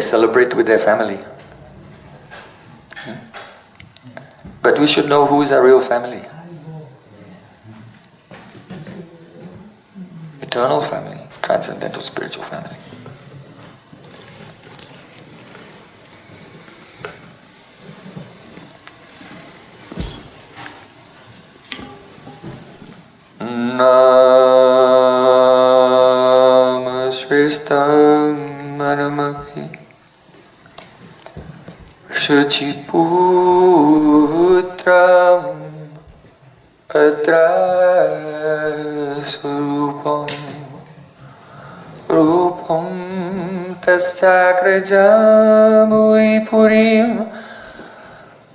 celebrate with their family. But we should know who is our real family. Eternal family, transcendental spiritual family. Nama Shrestam Manamapi Shuchiputram Atra Surupam Rupam Tasakrajamuri Purim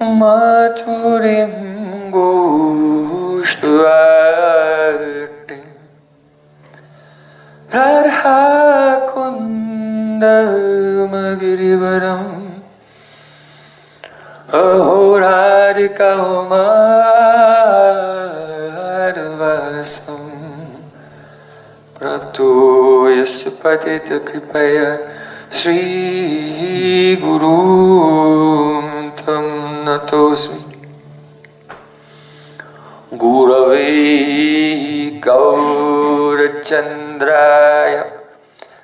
Maturim Gushtuatim Radha Kundamagirivaram Ahoradika Madvasam Prapto Yasapatita Kripaya Sri Guru Tam Natosmi Gurave Gaurachandraya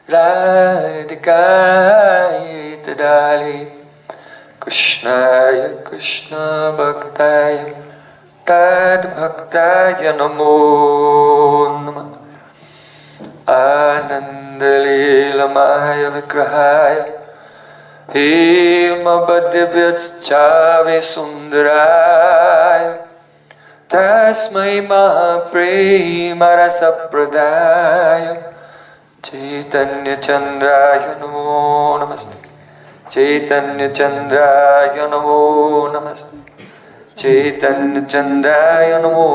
Radhikaya Tadali Krishnaya Krishna Bhaktaya Tad Bhaktaya Namo Namah Anandalilamaya Vigrahaya Himabadhyavyatschavi Sundaraya Tasmai Mahapremarasapradaya Chaitanya Chandraya Namo Namaste Chaitanya Chandraya Namo Namaste Chaitanya Chandraya Namo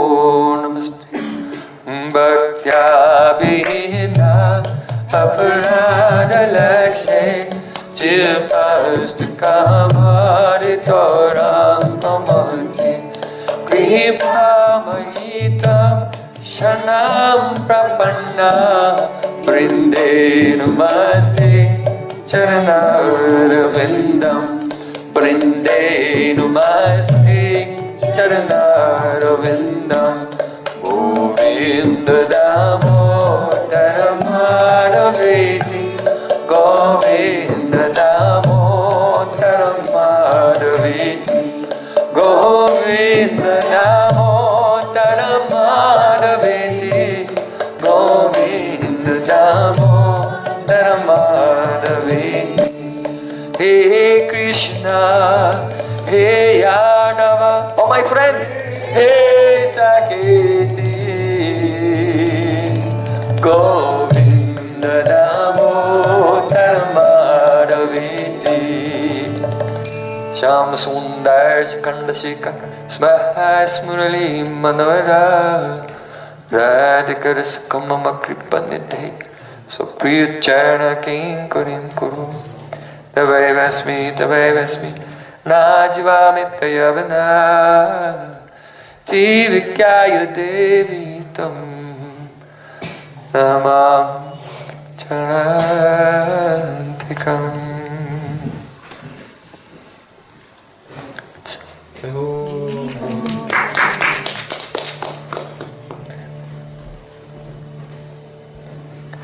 Namaste Bhaktya Bheda Aparada Lakshe Chilpastukamaritoram Amati Kripamahitam Shanam Prapanna Brinde Namaste Charanarvindam Brinde Namaste Charanarvindam Govinda Damodara Madhaveti Govinda Damodara Madhaveti Govinda Damodara Madhaveti Govinda Damodara Madhaveti Hey Krishna, Hey Yadava, oh my friend, Hey Saketi Govinda Damodara Madhaveti Sham Sundar Sikanda Shika Smahas Murali Manavara Radhikara Sakamama Kripanidhe So Priya Charana King Kurim Kuru Tavai Vasmi Najivamittayavana Tivikaya Devi Tam Namam Charantikam.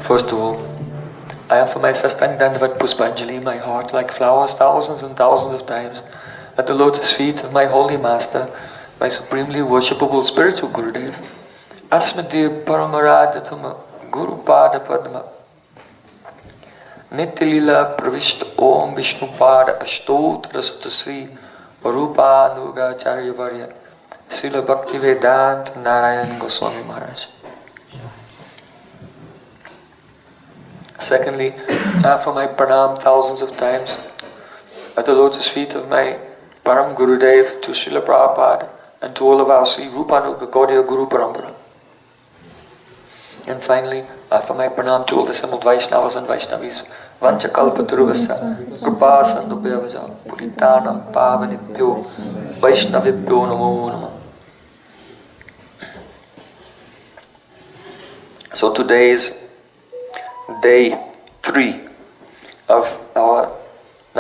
First of all, I offer my Sastang Dandavat Puspanjali, my heart like flowers thousands and thousands of times at the lotus feet of my holy master, my supremely worshipable spiritual Gurudev. Asmati Paramaradhatama Guru Pada Padma Nityalila Pravishta Om Vishnu Pada Ashtotra Satasri Varupa Nuga Acharya Varya Srila Bhaktivedanta Narayan Goswami Maharaj. Secondly, I offer my pranam thousands of times at the lotus feet of my Param Gurudev, to Srila Prabhupada, and to all of our Sri Rupanuga Gaudiya Guru Parampara. And finally, I offer my pranam to all the assembled Vaishnavas and Vaishnavis. Vancha kalpa turvasa, kripa sandubhyavaja, puritanam pavanibhyo, Vaishnavibhyo namo namo. So today is day 3 of our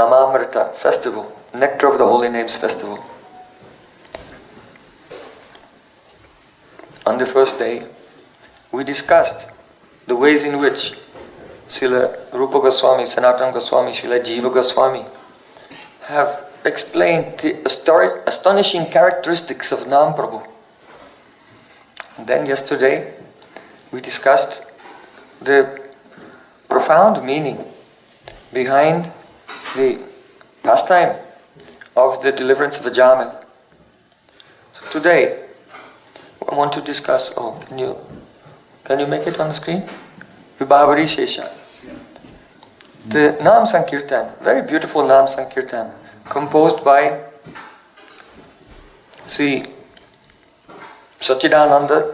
Namamrita festival, Nectar of the Holy Names festival. On the first day, we discussed the ways in which Srila Rupa Goswami, Sanatana Goswami, Srila Jiva Goswami have explained the astonishing characteristics of Nam Prabhu. And then yesterday, we discussed the profound meaning behind the pastime of the deliverance of Ajamil. So today, I want to discuss, can you make it on the screen? Vibhavari Shesa. The Nam Sankirtan, very beautiful Nam Sankirtan, composed by Sri Satchidananda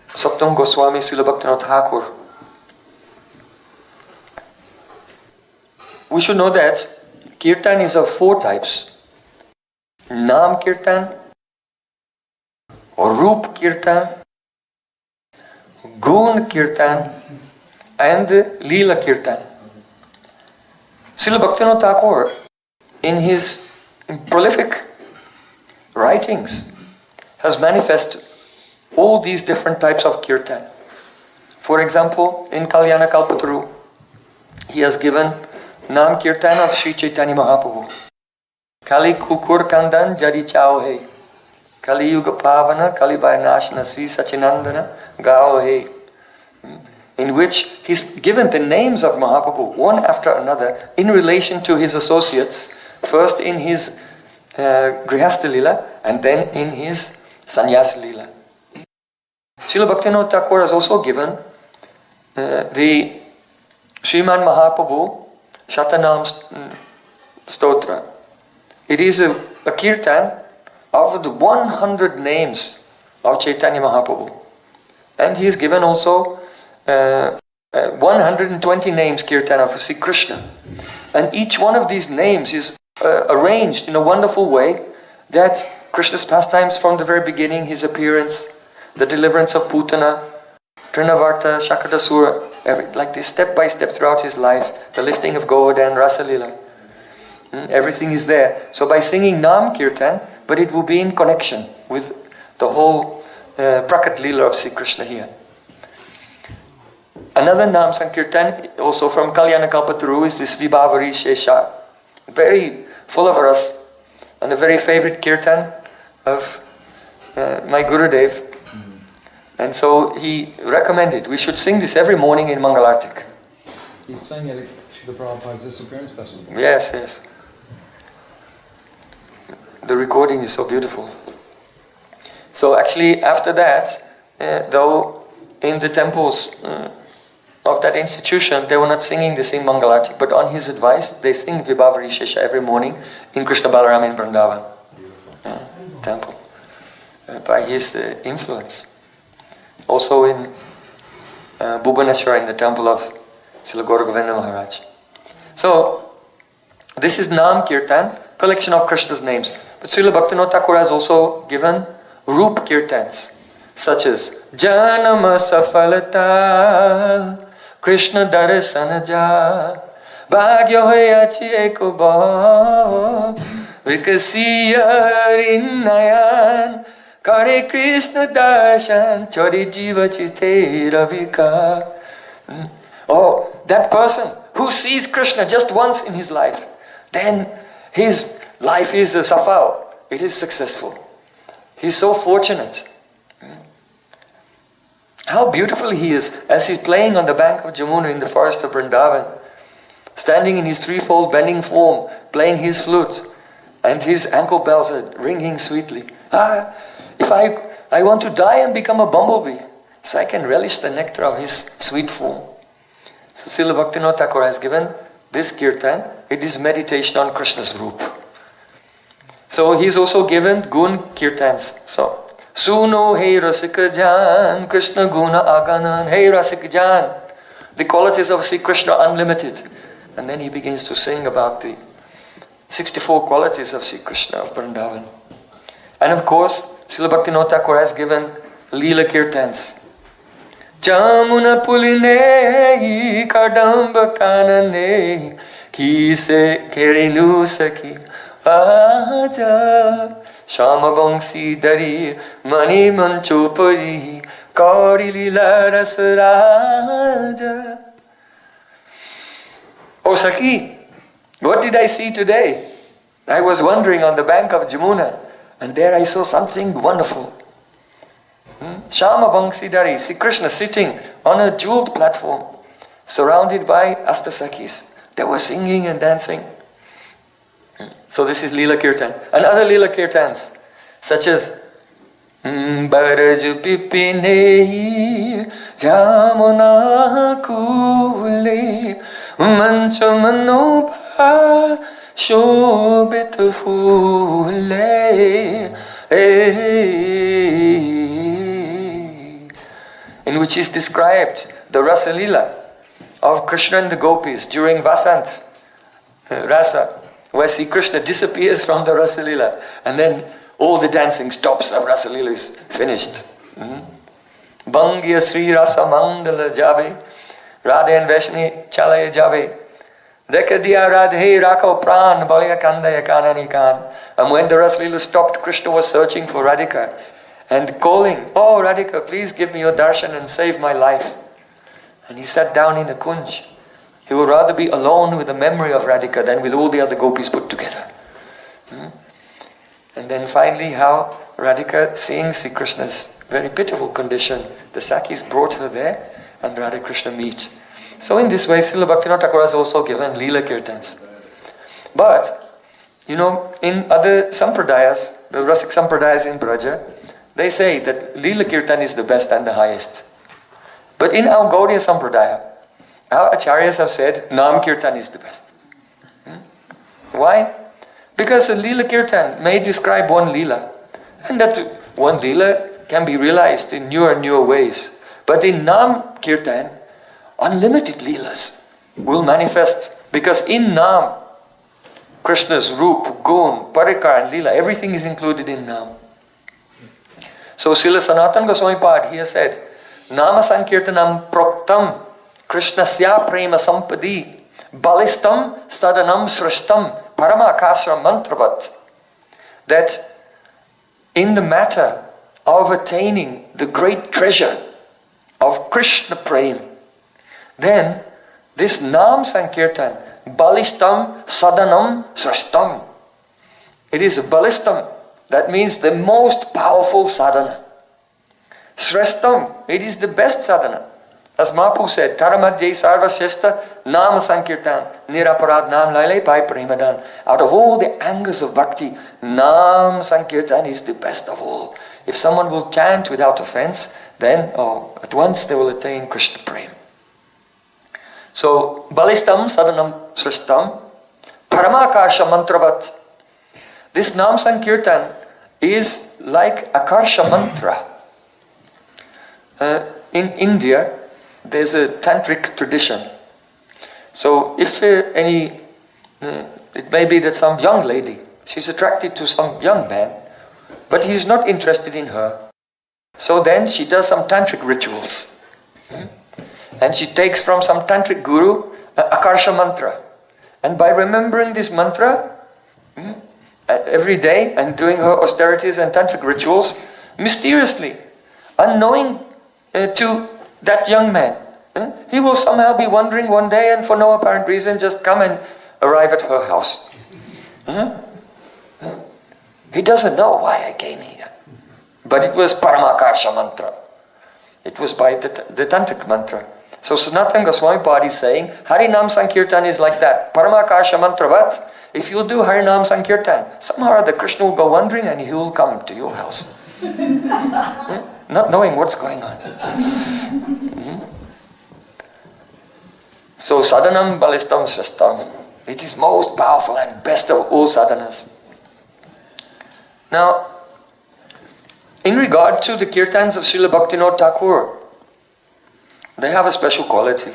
Saptam Goswami Srila Bhaktivinoda Thakur. We should know that Kirtan is of 4 types. Nam Kirtan, Rup Kirtan, Gun Kirtan, and Leela Kirtan. Srila Bhaktivinoda Thakur, in his prolific writings, has manifested all these different types of kirtan. For example, in Kalyana Kalpataru, he has given Nam Kirtan of Sri Chaitanya Mahaprabhu. Kali Kukur Kandan Jadi Chao Hai. Kali Yuga Pavana Kali Bayanashna Sri Sachinandana Gao Hai. In which he's given the names of Mahaprabhu one after another in relation to his associates, first in his Grihastha Lila and then in his Sannyasa Lila. Srila Bhaktivinoda Thakur has also given the Sriman Mahaprabhu Shatanam Stotra. It is a kirtan of the 100 names of Chaitanya Mahaprabhu. And he has given also 120 names kirtan of Sri Krishna. And each one of these names is arranged in a wonderful way that Krishna's pastimes from the very beginning, his appearance, the deliverance of Putana, Trinavarta, Shakadasura, like this step by step throughout his life, the lifting of Govardhan, Rasa Lila. Everything is there. So by singing Nam Kirtan, but it will be in connection with the whole Prakat Lila of Sri Krishna here. Another Nam Sankirtan, also from Kalyana Kalpataru, is this Vibhavari Shesa. Very full of ras, and a very favorite kirtan of my Gurudev. And so he recommended we should sing this every morning in Mangalartik. He sang it at Srila Prabhupada's Disappearance Festival. Yes, yes. The recording is so beautiful. So actually after that, though in the temples of that institution, they were not singing the same Mangalartik, but on his advice, they sing Vibhavari Shesha every morning in Krishna Balaram in Vrindavan temple, by his influence. Also in Bhubaneswara, in the temple of Srila Gaura Govinda Maharaj. So, this is Nam Kirtan, collection of Krishna's names. But Srila Bhaktivinoda Thakur has also given Rup Kirtans, such as Janama Safalata Krishna Darasana Ja Bhagya Hoyachi Eko Bhav Vikasiya Rinnayan Kare Krishna Darshan Chori Jiva Chite Ravika. Oh, that person who sees Krishna just once in his life, then his life is a safal. It is successful. He's so fortunate. How beautiful he is as he's playing on the bank of Jamuna in the forest of Vrindavan, standing in his threefold bending form, playing his flute, and his ankle bells are ringing sweetly. If I want to die and become a bumblebee, so I can relish the nectar of his sweet form. So Srila Bhaktivinoda Thakur has given this kirtan. It is meditation on Krishna's roop. So he's also given gun kirtans. So Suno hey Rasika Jan, Krishna Guna Aganan, hey Rasika Jan. The qualities of Sri Krishna are unlimited. And then he begins to sing about the 64 qualities of Sri Krishna of Vrindavan. And of course, Srila Bhaktivinoda Thakur has given Leela Kirtans. Jamuna Puline Kadamba Kanane Kise Kerilu Saki Aja Shama Bangsi Dari Mani Manchopari Kauri Lila Rasaraja. Oh Saki, what did I see today? I was wandering on the bank of Jamuna, and there I saw something wonderful. Shama Bangsidari, see Krishna sitting on a jeweled platform, surrounded by Astasakis. They were singing and dancing. So this is Leela Kirtan. And other Leela Kirtans, such as Baraj Pipine Jamuna Kule Manchamanopa Shobit Fule, in which is described the Rasa Leela of Krishna and the gopis during Vasant Rasa, where Sri Krishna disappears from the Rasa Leela, and then all the dancing stops, the Rasa Leela is finished. Bangya Sri Rasa Mandala Jave, Radha and Vaishni Chalaya Jave, Dekha Diya Radhe Rako Pran Balya Kandaya Kanani Kan. And when the Rasa Leela stopped, Krishna was searching for Radhika and calling, "Oh Radhika, please give me your darshan and save my life." And he sat down in a kunj. He would rather be alone with the memory of Radhika than with all the other gopis put together. And then finally how Radhika, seeing Sri Krishna's very pitiful condition, the Sakis brought her there and Radha Krishna meet. So in this way, Srila Bhaktivinoda Thakur has also given Leela Kirtans. But, in other sampradayas, the Rasik sampradayas in Braja, they say that Leela Kirtan is the best and the highest. But in our Gaudiya Sampradaya, our Acharyas have said Nam Kirtan is the best. Why? Because a Leela Kirtan may describe one Leela, and that one Leela can be realized in newer and newer ways. But in Nam Kirtan, unlimited Leelas will manifest, because in Nam, Krishna's Roop, Gun, Parikar and Leela, everything is included in Nam. So Srila Sanatana Goswami Pad, he has said, Nama Sankirtanam Proktam Krishnasya Prema Sampadi Balistam Sadanam Srashtam Paramakasra Mantravat. That in the matter of attaining the great treasure of Krishna Prem, then this Nam Sankirtan, Balistam Sadanam Srashtam, it is a Balistam, that means the most powerful sadhana. Srashtam, it is the best sadhana. As Mahaprabhu said, Taramadjay Sarva Shesta Nama Sankirtan Niraparad Nam Lailai Pai Premadan. Out of all the angers of bhakti, Nam Sankirtan is the best of all. If someone will chant without offense, then at once they will attain Krishna Prem. So, Balistam Sadanam Srashtam Paramakarsha Mantravat. This Nam Sankirtan is like Akarsha Mantra. In India, there's a tantric tradition. So if it may be that some young lady, she's attracted to some young man, but he's not interested in her. So then she does some tantric rituals. And she takes from some tantric guru Akarsha mantra. And by remembering this mantra every day and doing her austerities and tantric rituals, mysteriously, unknowing to that young man, he will somehow be wandering one day and for no apparent reason just come and arrive at her house. He doesn't know why I came here. But it was Paramakarsha mantra. It was by the tantric mantra. So Sanatana Goswami Pad is saying, Harinam Sankirtan is like that. Paramakarsha mantra, but if you do Harinam Sankirtan, somehow or other Krishna will go wandering and he will come to your house. Not knowing what's going on. So sadhanam balistam shastam. It is most powerful and best of all sadhanas. Now, in regard to the kirtans of Srila Bhaktivinoda Thakur, they have a special quality.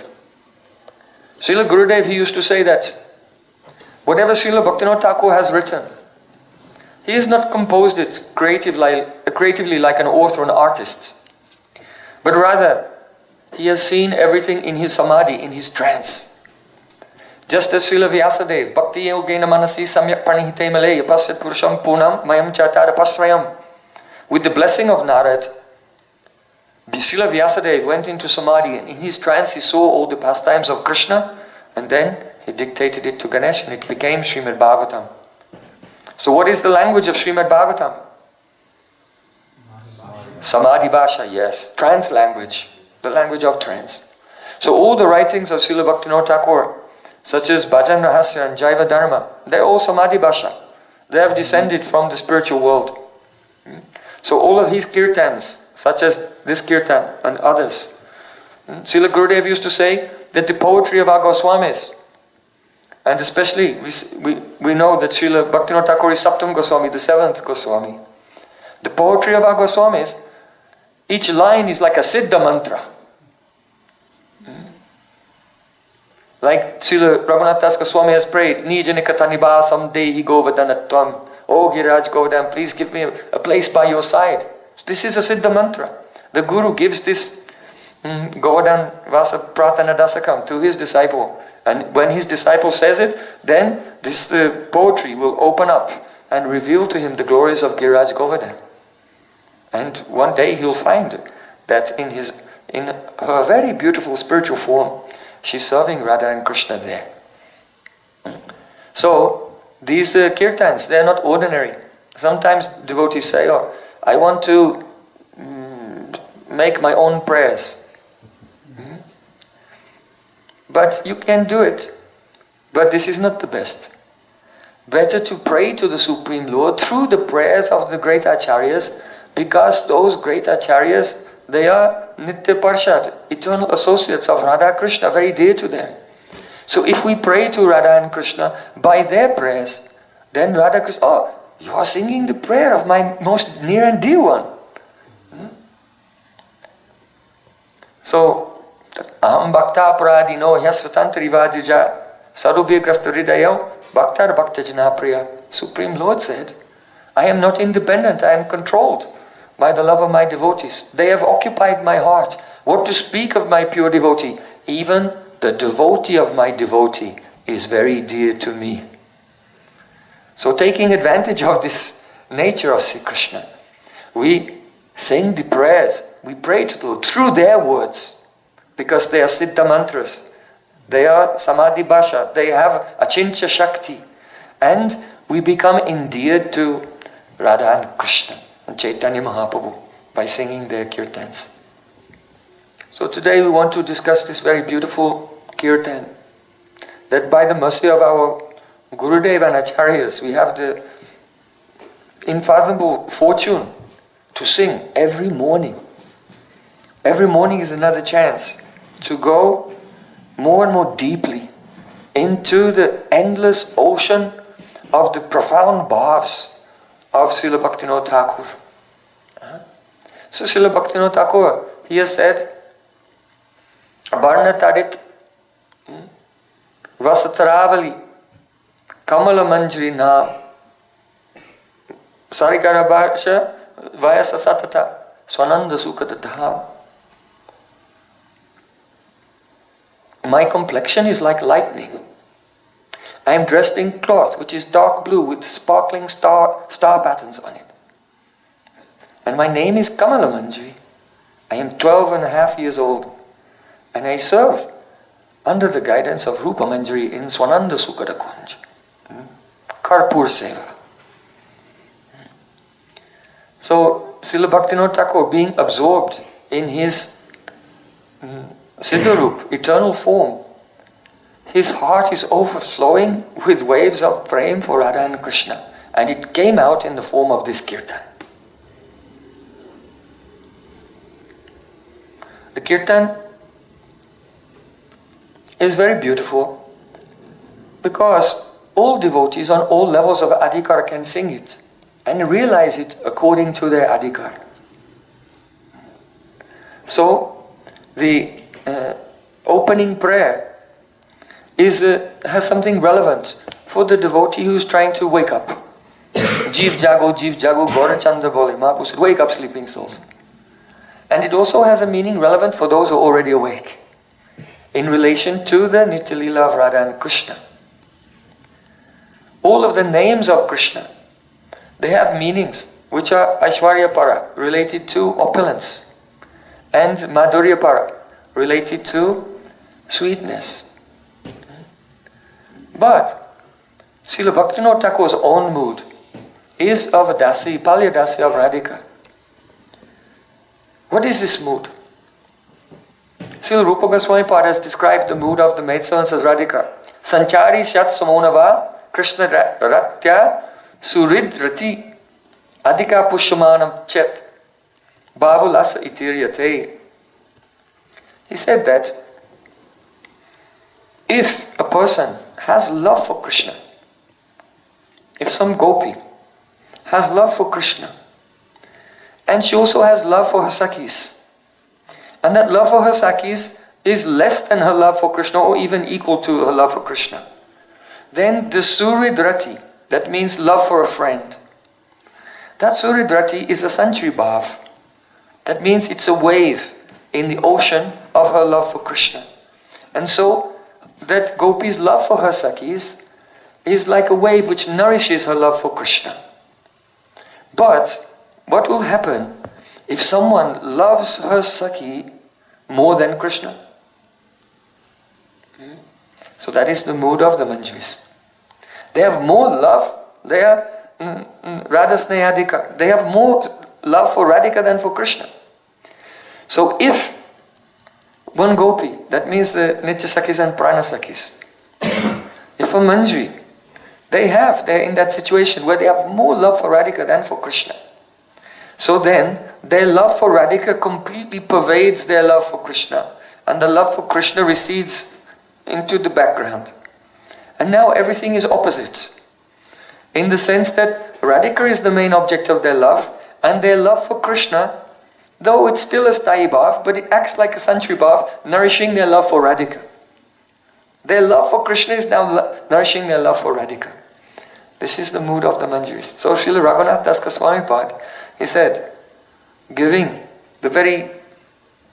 Srila Gurudev, he used to say that whatever Srila Bhaktivinoda Thakur has written, he has not composed it creatively like an author or an artist, but rather he has seen everything in his samadhi, in his trance. Just as Srila Vyasadeva, Bhakti Yogena Manasi Samyak Pranihite Malaya Pasyat Purusham Punam Mayam Chaitara Pasrayam. With the blessing of Narad, Srila Vyasadeva went into Samadhi, and in his trance he saw all the pastimes of Krishna, and then he dictated it to Ganesh, and it became Srimad Bhagavatam. So what is the language of Srimad Bhagavatam? Samadhi Bhasha, yes. Trance language. The language of trance. So all the writings of Srila Bhaktivinoda Thakur, such as Bhajan Rahasya and Jaiva Dharma, they're all Samadhi Bhasha. They have descended from the spiritual world. So all of his kirtans, such as this kirtan and others. Srila Gurudev used to say that the poetry of our Goswamis, and especially we know that Srila Bhaktivinoda Thakur is Saptam Goswami, the seventh Goswami. The poetry of our Goswamis, each line is like a Siddha mantra. Like Srila Raghunath Das Goswami has prayed, Nijanikata nibasam dehi govardhanatvam. Oh Giraj Govardhan, please give me a place by your side. This is a Siddha mantra. The Guru gives this Govardhan Vasa Pratana Dasakam to his disciple. And when his disciple says it, then this poetry will open up and reveal to him the glories of Giraj Govardhan. And one day he'll find that in her very beautiful spiritual form, she's serving Radha and Krishna there. So, these kirtans, they're not ordinary. Sometimes devotees say, oh, I want to make my own prayers. But you can do it. But this is not the best. Better to pray to the Supreme Lord through the prayers of the great acharyas, because those great acharyas, they are Nitya Parshad, eternal associates of Radha Krishna, very dear to them. So if we pray to Radha and Krishna by their prayers, then Radha Krishna, oh, you are singing the prayer of my most near and dear one. So, Aham Bhakta Paradino Hyasvatantari Vajija Sarubhyagrasta Hridayo Bhaktar Bhaktajana Priya. Supreme Lord said, I am not independent, I am controlled by the love of my devotees. They have occupied my heart. What to speak of my pure devotee? Even the devotee of my devotee is very dear to me. So taking advantage of this nature of Sri Krishna, we sing the prayers, we pray to the Lord through their words, because they are Siddha mantras, they are Samadhi Bhasha, they have Achintya Shakti, and we become endeared to Radha and Krishna and Chaitanya Mahaprabhu by singing their kirtans. So today we want to discuss this very beautiful kirtan, that by the mercy of our Gurudev and Acharyas, we have the unfathomable fortune to sing every morning. Every morning is another chance to go more and more deeply into the endless ocean of the profound bhavs of Srila Bhaktivinoda Thakur. So Srila Bhaktivinoda Thakur, he has said, Varna Tadit Vasataravali Kamala Manjri Nam Sarikarabharsha Vayasa Satata Swananda Sukata Dham. My complexion is like lightning. I am dressed in cloth which is dark blue with sparkling star patterns on it. And my name is Kamala Manjri. I am 12.5 years old. And I serve under the guidance of Rupa Manjari in Swananda Sukata Kunj. Karpur Seva. So, Srila Bhaktivinoda Thakur, being absorbed in his Siddharup, eternal form, his heart is overflowing with waves of Prem for Radha and Krishna. And it came out in the form of this kirtan. The kirtan is very beautiful because all devotees on all levels of adhikar can sing it and realize it according to their adhikar. So, the opening prayer has something relevant for the devotee who is trying to wake up. Jiv jago, Gaura Chandra bole. Mahaprabhu said, wake up sleeping souls. And it also has a meaning relevant for those who are already awake. in relation to the Nitya Leela of Radha and Krishna. All of the names of Krishna, they have meanings which are Aishwarya Para, related to opulence, and Madhurya Para, related to sweetness. But Srila Bhaktivinoda Thakur's own mood is of a Dasi, Palya Dasi of Radhika. What is this mood? Srila Rupa Goswami Pada has described the mood of the maidservants as Radhika. Sanchari Shat Samonava Krishna Ratya Surid Rati Adhika Pushyamanam Chet Bhavulasa Itiryate. He said that if a person has love for Krishna, if some gopi has love for Krishna, and she also has love for her Sakhis, and that love for her Sakhis is less than her love for Krishna or even equal to her love for Krishna, then the Suridrati, that means love for a friend, that Suridrati is a Sanchari Bhav. That means it's a wave in the ocean of her love for Krishna. And so that Gopi's love for her Sakhis is like a wave which nourishes her love for Krishna. But what will happen if someone loves her Sakhi more than Krishna? So that is the mood of the Manjaris. They have more love, they are Radha Snehadika. They have more love for Radhika than for Krishna. So if one Gopi, that means the Nitya Sakhis and Prana Sakhis, if a Manjari, they're in that situation where they have more love for Radhika than for Krishna. So then, their love for Radhika completely pervades their love for Krishna, and the love for Krishna recedes into the background. And now everything is opposite, in the sense that Radhika is the main object of their love, and their love for Krishna, though it's still a Sthayi Bhav, but it acts like a Sanchari Bhav, nourishing their love for Radhika. Their love for Krishna is now nourishing their love for Radhika. This is the mood of the Manjaris. So Srila Raghunath Das Goswami Pad, he said, giving the very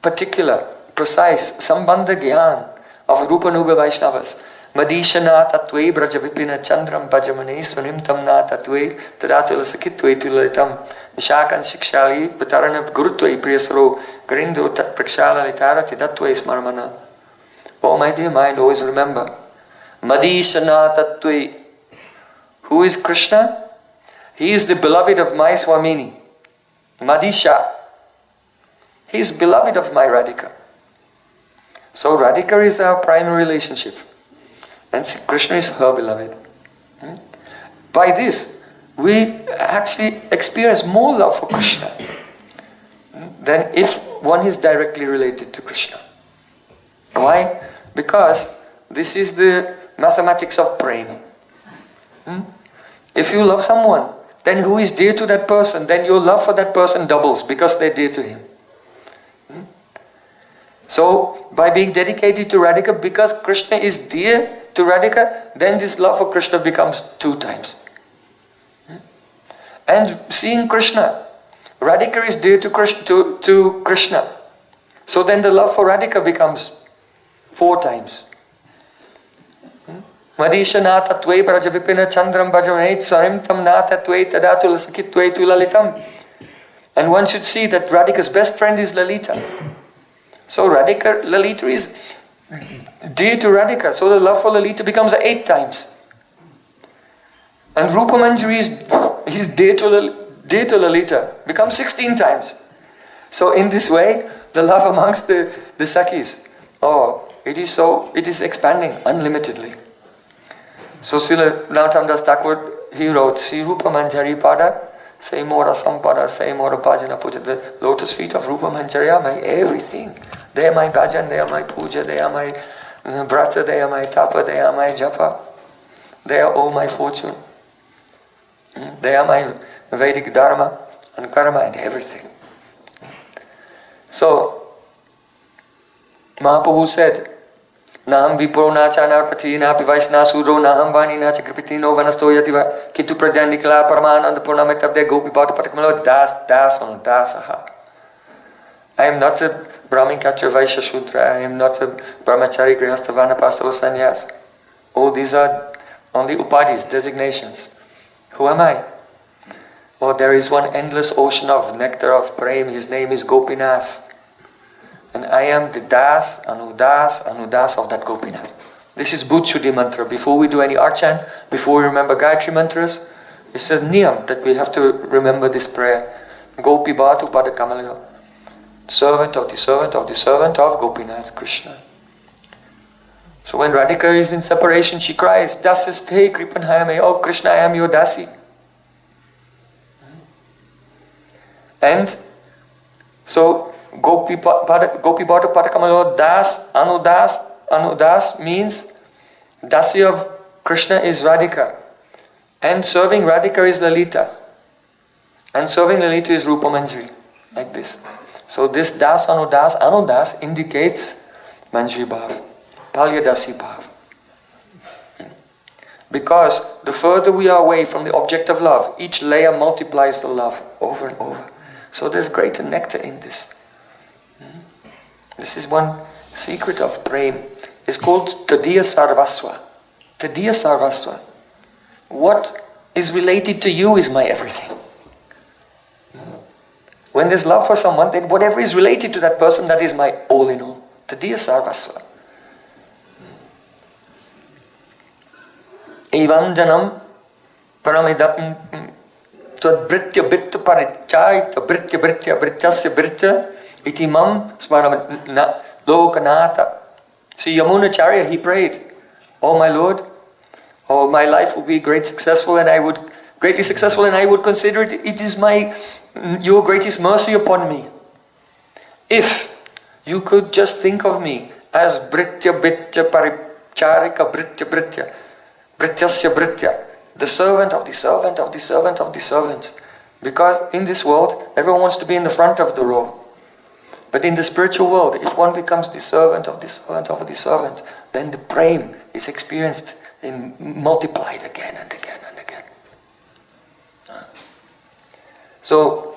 particular, precise Sambandha Gyan of Rupa Nuga Vaishnavas, Madishana Tatve Braja Vipina Chandram Bhajamane Swanimtam Na Tatve Tadatula Sakitve Tulalitam Vishakan Shikshali Vitarana Gurutve Priyasaro Garindu Tat Prakshala Litara Tidatve Smarmana. Oh my dear mind, always remember, Madishana Tatve. Who is Krishna? He is the beloved of my Swamini, Madisha. He is beloved of my Radhika. So Radhika is our primary relationship, and Krishna is her beloved. By this, we actually experience more love for Krishna than if one is directly related to Krishna. Why? Because this is the mathematics of Prem. If you love someone, then who is dear to that person, then your love for that person doubles because they're dear to him. So, by being dedicated to Radhika, because Krishna is dear to Radhika, then this love for Krishna becomes 2 times. And seeing Krishna, Radhika is dear to Krishna. So then the love for Radhika becomes 4 times. Madishana Tatve Brajavipina Chandram Bhajamanait Sarimtam Na Tatve Tadatul Sakitve Tulalitam. And one should see that Radhika's best friend is Lalita. So Lalita is dear to Radhika, so the love for Lalita becomes 8 times. And Rupa Manjari is dear to Lalita, becomes 16 times. So in this way, the love amongst the Sakhis, it is expanding unlimitedly. So Srila Narottam Das Thakur, he wrote, Sri Rupa Manjari Pada, say Mora Sampada, say Mora Bhajana Puja. The lotus feet of Rupa Manjari are my everything. They are my bhajan, they are my puja, they are my brata, they are my tapa, they are my japa. They are all my fortune. They are my Vedic dharma and karma and everything. So, Mahaprabhu said, Naham vipro nacha narpati napi vaishna sudro naham vani nacha kripiti no vanasto yativa kintu pradyan nikla paramanand purnametabde gopi bhata patakmalo das dasaha. I am not a Brahmin, Kshatriya, Vaishya, Shudra. I am not a Brahmachari, Grihastha, Vanapasta, or Sannyas. All these are only upadhis, designations. Who am I? Oh, there is one endless ocean of nectar of Prem. His name is Gopinath. And I am the Das, Anudas of that Gopinath. This is Bhutshuddhi mantra. Before we do any archan, before we remember Gayatri mantras, it's a niyam that we have to remember this prayer. Gopi Bhatu Pada Kamalaya. Servant of the servant of the servant of Gopinath Krishna. So when Radhika is in separation, she cries, Dasaste Kripanhayame, oh Krishna, I am your Dasi. And so Gopi Bhatu Pada Kamalaya, Das, Anudas means Dasi of Krishna is Radhika. And serving Radhika is Lalita. And serving Lalita is Rupa Manjari. Like this. So this Das, Anudas indicates Manjari Bhav. Palya Dasi Bhav. Because the further we are away from the object of love, each layer multiplies the love over and over. So there's greater nectar in this. This is one secret of Prem. It's called Tadiya Sarvasva. Tadiya Sarvasva. What is related to you is my everything. When there's love for someone, then whatever is related to that person, that is my all in all. Tadiya Sarvasva. Evam janam paramidam tadbritya britya parichayita britya britya brityasya britya iti mam smaram lokanata. See, Yamunacharya, he prayed, oh my Lord, oh my life will be greatly successful and I would consider it is your greatest mercy upon me. If you could just think of me as Britya Britya Paricharika Britya Britya Brityasya Britya, the servant of the servant of the servant of the servant. Because in this world, everyone wants to be in the front of the row. But in the spiritual world, if one becomes the servant of the servant of the servant, then the prem is experienced and multiplied again and again and again. So,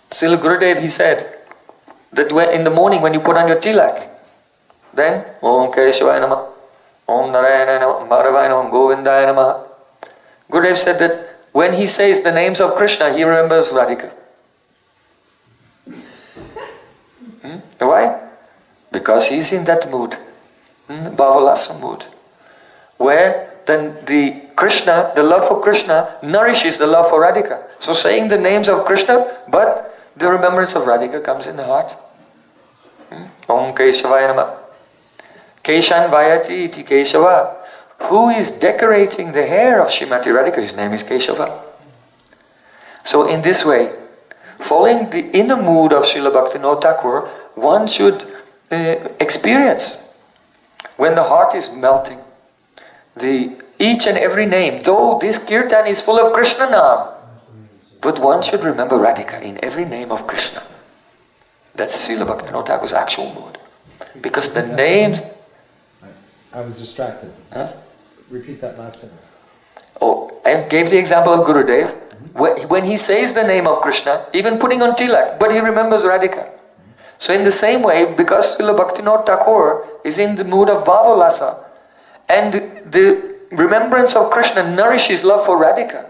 Srila Gurudev, he said that in the morning when you put on your tilak, then Om Keshavaya Namah, Om Narayana Namah, Madhavaya Namah, Govindaya Namah. Gurudev said that when he says the names of Krishna, he remembers Radhika. Why? Because he's in that mood, Bhavalasa mood, where then the Krishna, the love for Krishna, nourishes the love for Radhika. So saying the names of Krishna, but the remembrance of Radhika comes in the heart. Om Keshavaya Namah. Keshan Vayati iti Keshava. Who is decorating the hair of Srimati Radhika? His name is Keshava. So in this way, following the inner mood of Srila Bhaktivinoda Thakur, one should experience when the heart is melting. Each and every name, though this kirtan is full of Krishna Nam, but one should remember Radhika in every name of Krishna. That's Srila Bhaktivinoda Thakur's actual mood. Because the names... I was distracted. Huh? Repeat that last sentence. Oh, I gave the example of Gurudev. When he says the name of Krishna, even putting on tilak, but he remembers Radhika. So in the same way, because Srila Bhaktivinoda Thakur is in the mood of Bhavalasa, and the remembrance of Krishna nourishes love for Radhika.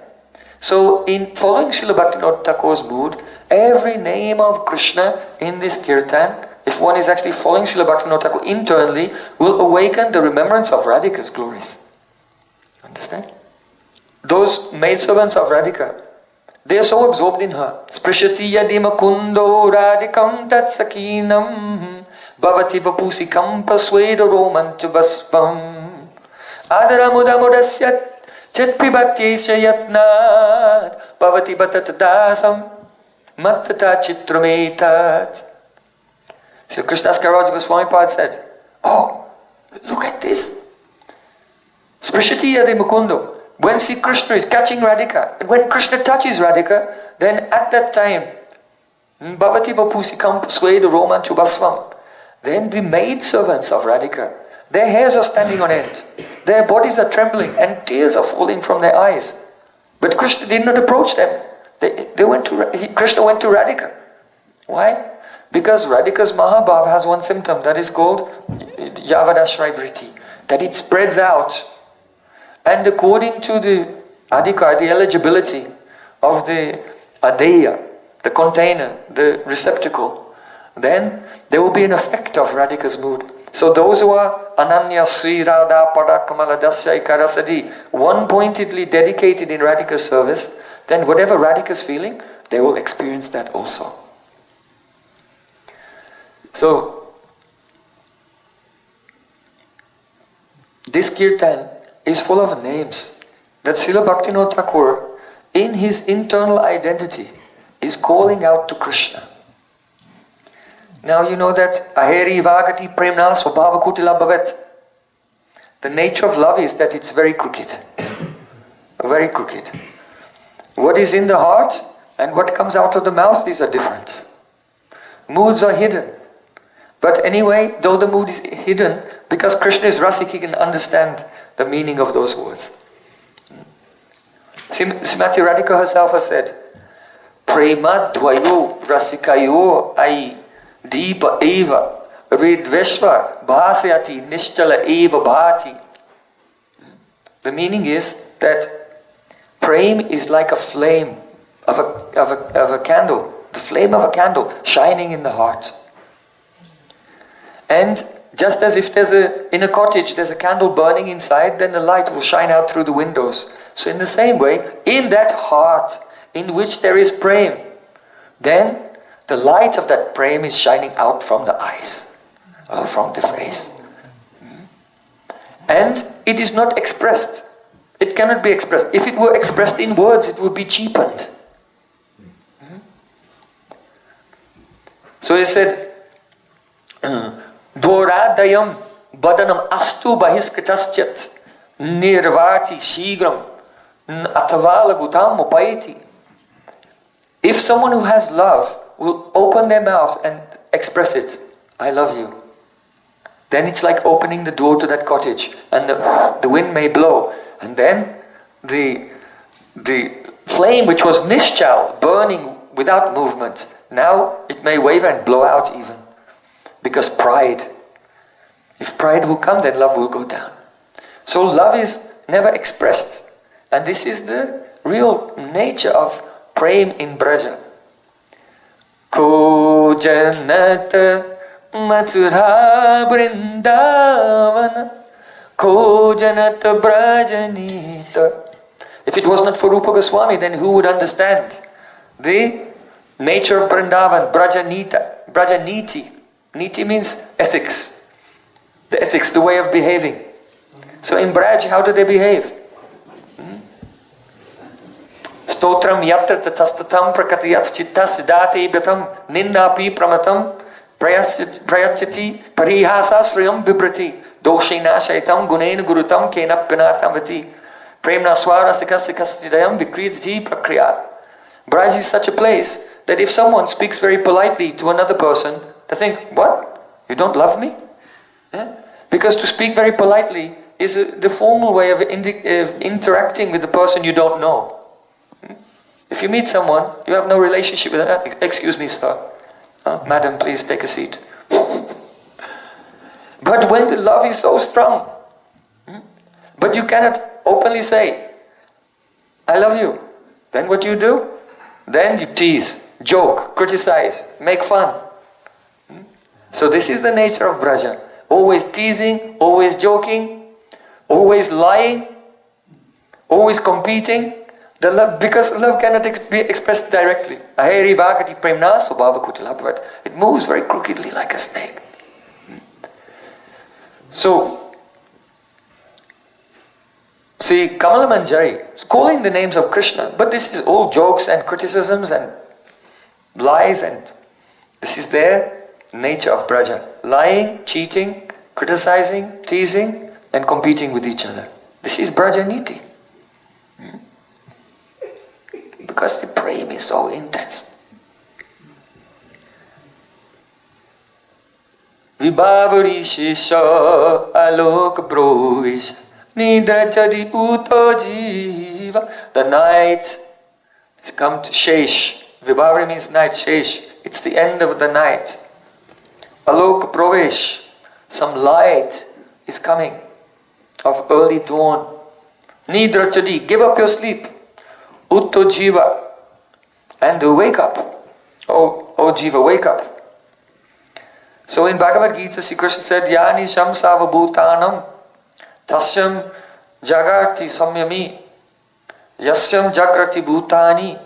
So in following Srila Bhaktivinoda Thakur's mood, every name of Krishna in this kirtan, if one is actually following Srila Bhaktivinoda Thakur internally, will awaken the remembrance of Radhika's glories. Understand? Those maidservants of Radhika, they are so absorbed in her. Sprishati yadima kundo radhikam tat sakinam bhavati vapusikam pasvedo romancha vaspam adaramuda mudasyat chetpibhatyesha yatnat bhavati bhatat dasam mattata chitrametat. Sri Krishnadas Kaviraj Goswami Pad said, oh, look at this. Sprishati yadima kundo. When Sri Krishna is catching Radhika, and when Krishna touches Radhika, then at that time, Bhavati Vapusikam Sweda Roman Chubasvam, then the maid servants of Radhika, their hairs are standing on end, their bodies are trembling, and tears are falling from their eyes. But Krishna did not approach them. Krishna went to Radhika. Why? Because Radhika's Mahabhav has one symptom that is called Yavadashray Vritti, that it spreads out. And according to the adhikar, the eligibility of the adeya, the container, the receptacle, then there will be an effect of Radhika's mood. So those who are Ananya Sri Radha Pada Kamala Dasya Karasadi, one-pointedly dedicated in Radhika's service, then whatever Radhika's feeling, they will experience that also. So, this kirtan is full of names that Srila Bhaktivinoda Thakur, in his internal identity, is calling out to Krishna. Now you know that Aheri Vagati Premna Swabhava Kutila Bhavet. The nature of love is that it's very crooked. Very crooked. What is in the heart and what comes out of the mouth, these are different. Moods are hidden. But anyway, though the mood is hidden, because Krishna is Rasik, he can understand the meaning of those words. Srimati Radhika herself has said, Prema dvayo rasikayo ai deepa eva ridveshva bhasyati nishtala eva bhati. The meaning is that Prem is like a flame of a candle, the flame of a candle shining in the heart. And just as if in a cottage there's a candle burning inside, then the light will shine out through the windows. So in the same way, in that heart in which there is Prem, then the light of that Prem is shining out from the eyes, or from the face. And it is not expressed. It cannot be expressed. If it were expressed in words, it would be cheapened. So he said, Dhoradayam badanam astu bahiskataschat nirvati shigram atavala gutam upaiti. If someone who has love will open their mouth and express it, I love you, then it's like opening the door to that cottage, and the wind may blow, and then the flame which was nishchal, burning without movement, now it may wave and blow out even. Because pride. If pride will come, then love will go down. So love is never expressed. And this is the real nature of Prem in Braja. Ko janata mathura brindavana ko janata brajanita. If it was not for Rupa Goswami, then who would understand the nature of Vrindavan, Brajanita, Brajaniti. Niti means ethics. The ethics, the way of behaving. So in Braj, how do they behave? Stotram yatra tatastatam prakatiyats chittas siddhati byatam nindapi pramatam prayachati parihasasriyam bibrati doshena shaitam gunaina gurutam kenapyanatam vati premna swara sikasikasidayam vikridati prakriya. Braj is such a place that if someone speaks very politely to another person, they think, what? You don't love me? Yeah? Because to speak very politely is the formal way of interacting with the person you don't know. If you meet someone, you have no relationship with them. Excuse me, sir. Madam, please take a seat. But when the love is so strong, but you cannot openly say, I love you, then what do? Then you tease, joke, criticize, make fun. So this is the nature of Braja. Always teasing, always joking, always lying, always competing. The love, because love cannot be expressed directly. Aheri Vagati Premna Swabhava Kutila Bhavat. It moves very crookedly like a snake. So, see, Kamala Manjari is calling the names of Krishna, but this is all jokes and criticisms and lies, and this is their nature of Braja. Lying, cheating, criticizing, teasing, and competing with each other. This is Braja Niti. Because the Prem is so intense. Vibhavari Shesa alok provish nidachari uto jiva. The night has come to Shesh. Vibhavari means night, Shesh. It's the end of the night. Alok Pravesh, some light is coming of early dawn. Nidra Chadi, give up your sleep. Utto Jiva, and wake up. Oh Jiva, wake up. So in Bhagavad Gita, Sri Krishna said, Yani Sham Savabhutanam Tasyam Jagarti Samyami Yasyam Jagrati Bhutani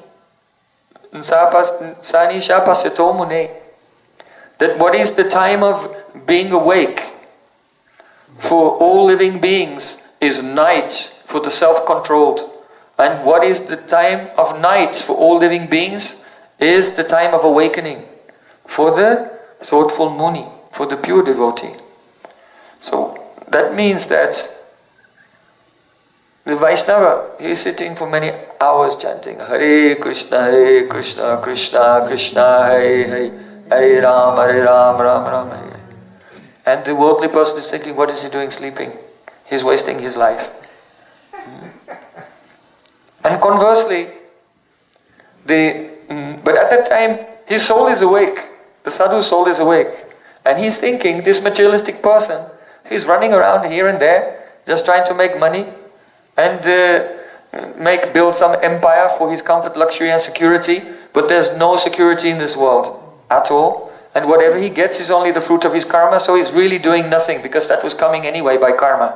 Sani Shapasyato Mune. That what is the time of being awake for all living beings is night for the self-controlled. And what is the time of night for all living beings is the time of awakening for the thoughtful Muni, for the pure devotee. So that means that the Vaishnava, he is sitting for many hours chanting Hare Krishna, Krishna Krishna, Hare Hare, Hare Ram, Ram Ram, Hare. And the worldly person is thinking, what is he doing sleeping? He's wasting his life. And conversely, but at that time, his soul is awake. The sadhu's soul is awake. And he's thinking, this materialistic person, he's running around here and there, just trying to make money and build some empire for his comfort, luxury and security. But there's no security in this world at all. And whatever he gets is only the fruit of his karma, so he's really doing nothing because that was coming anyway by karma.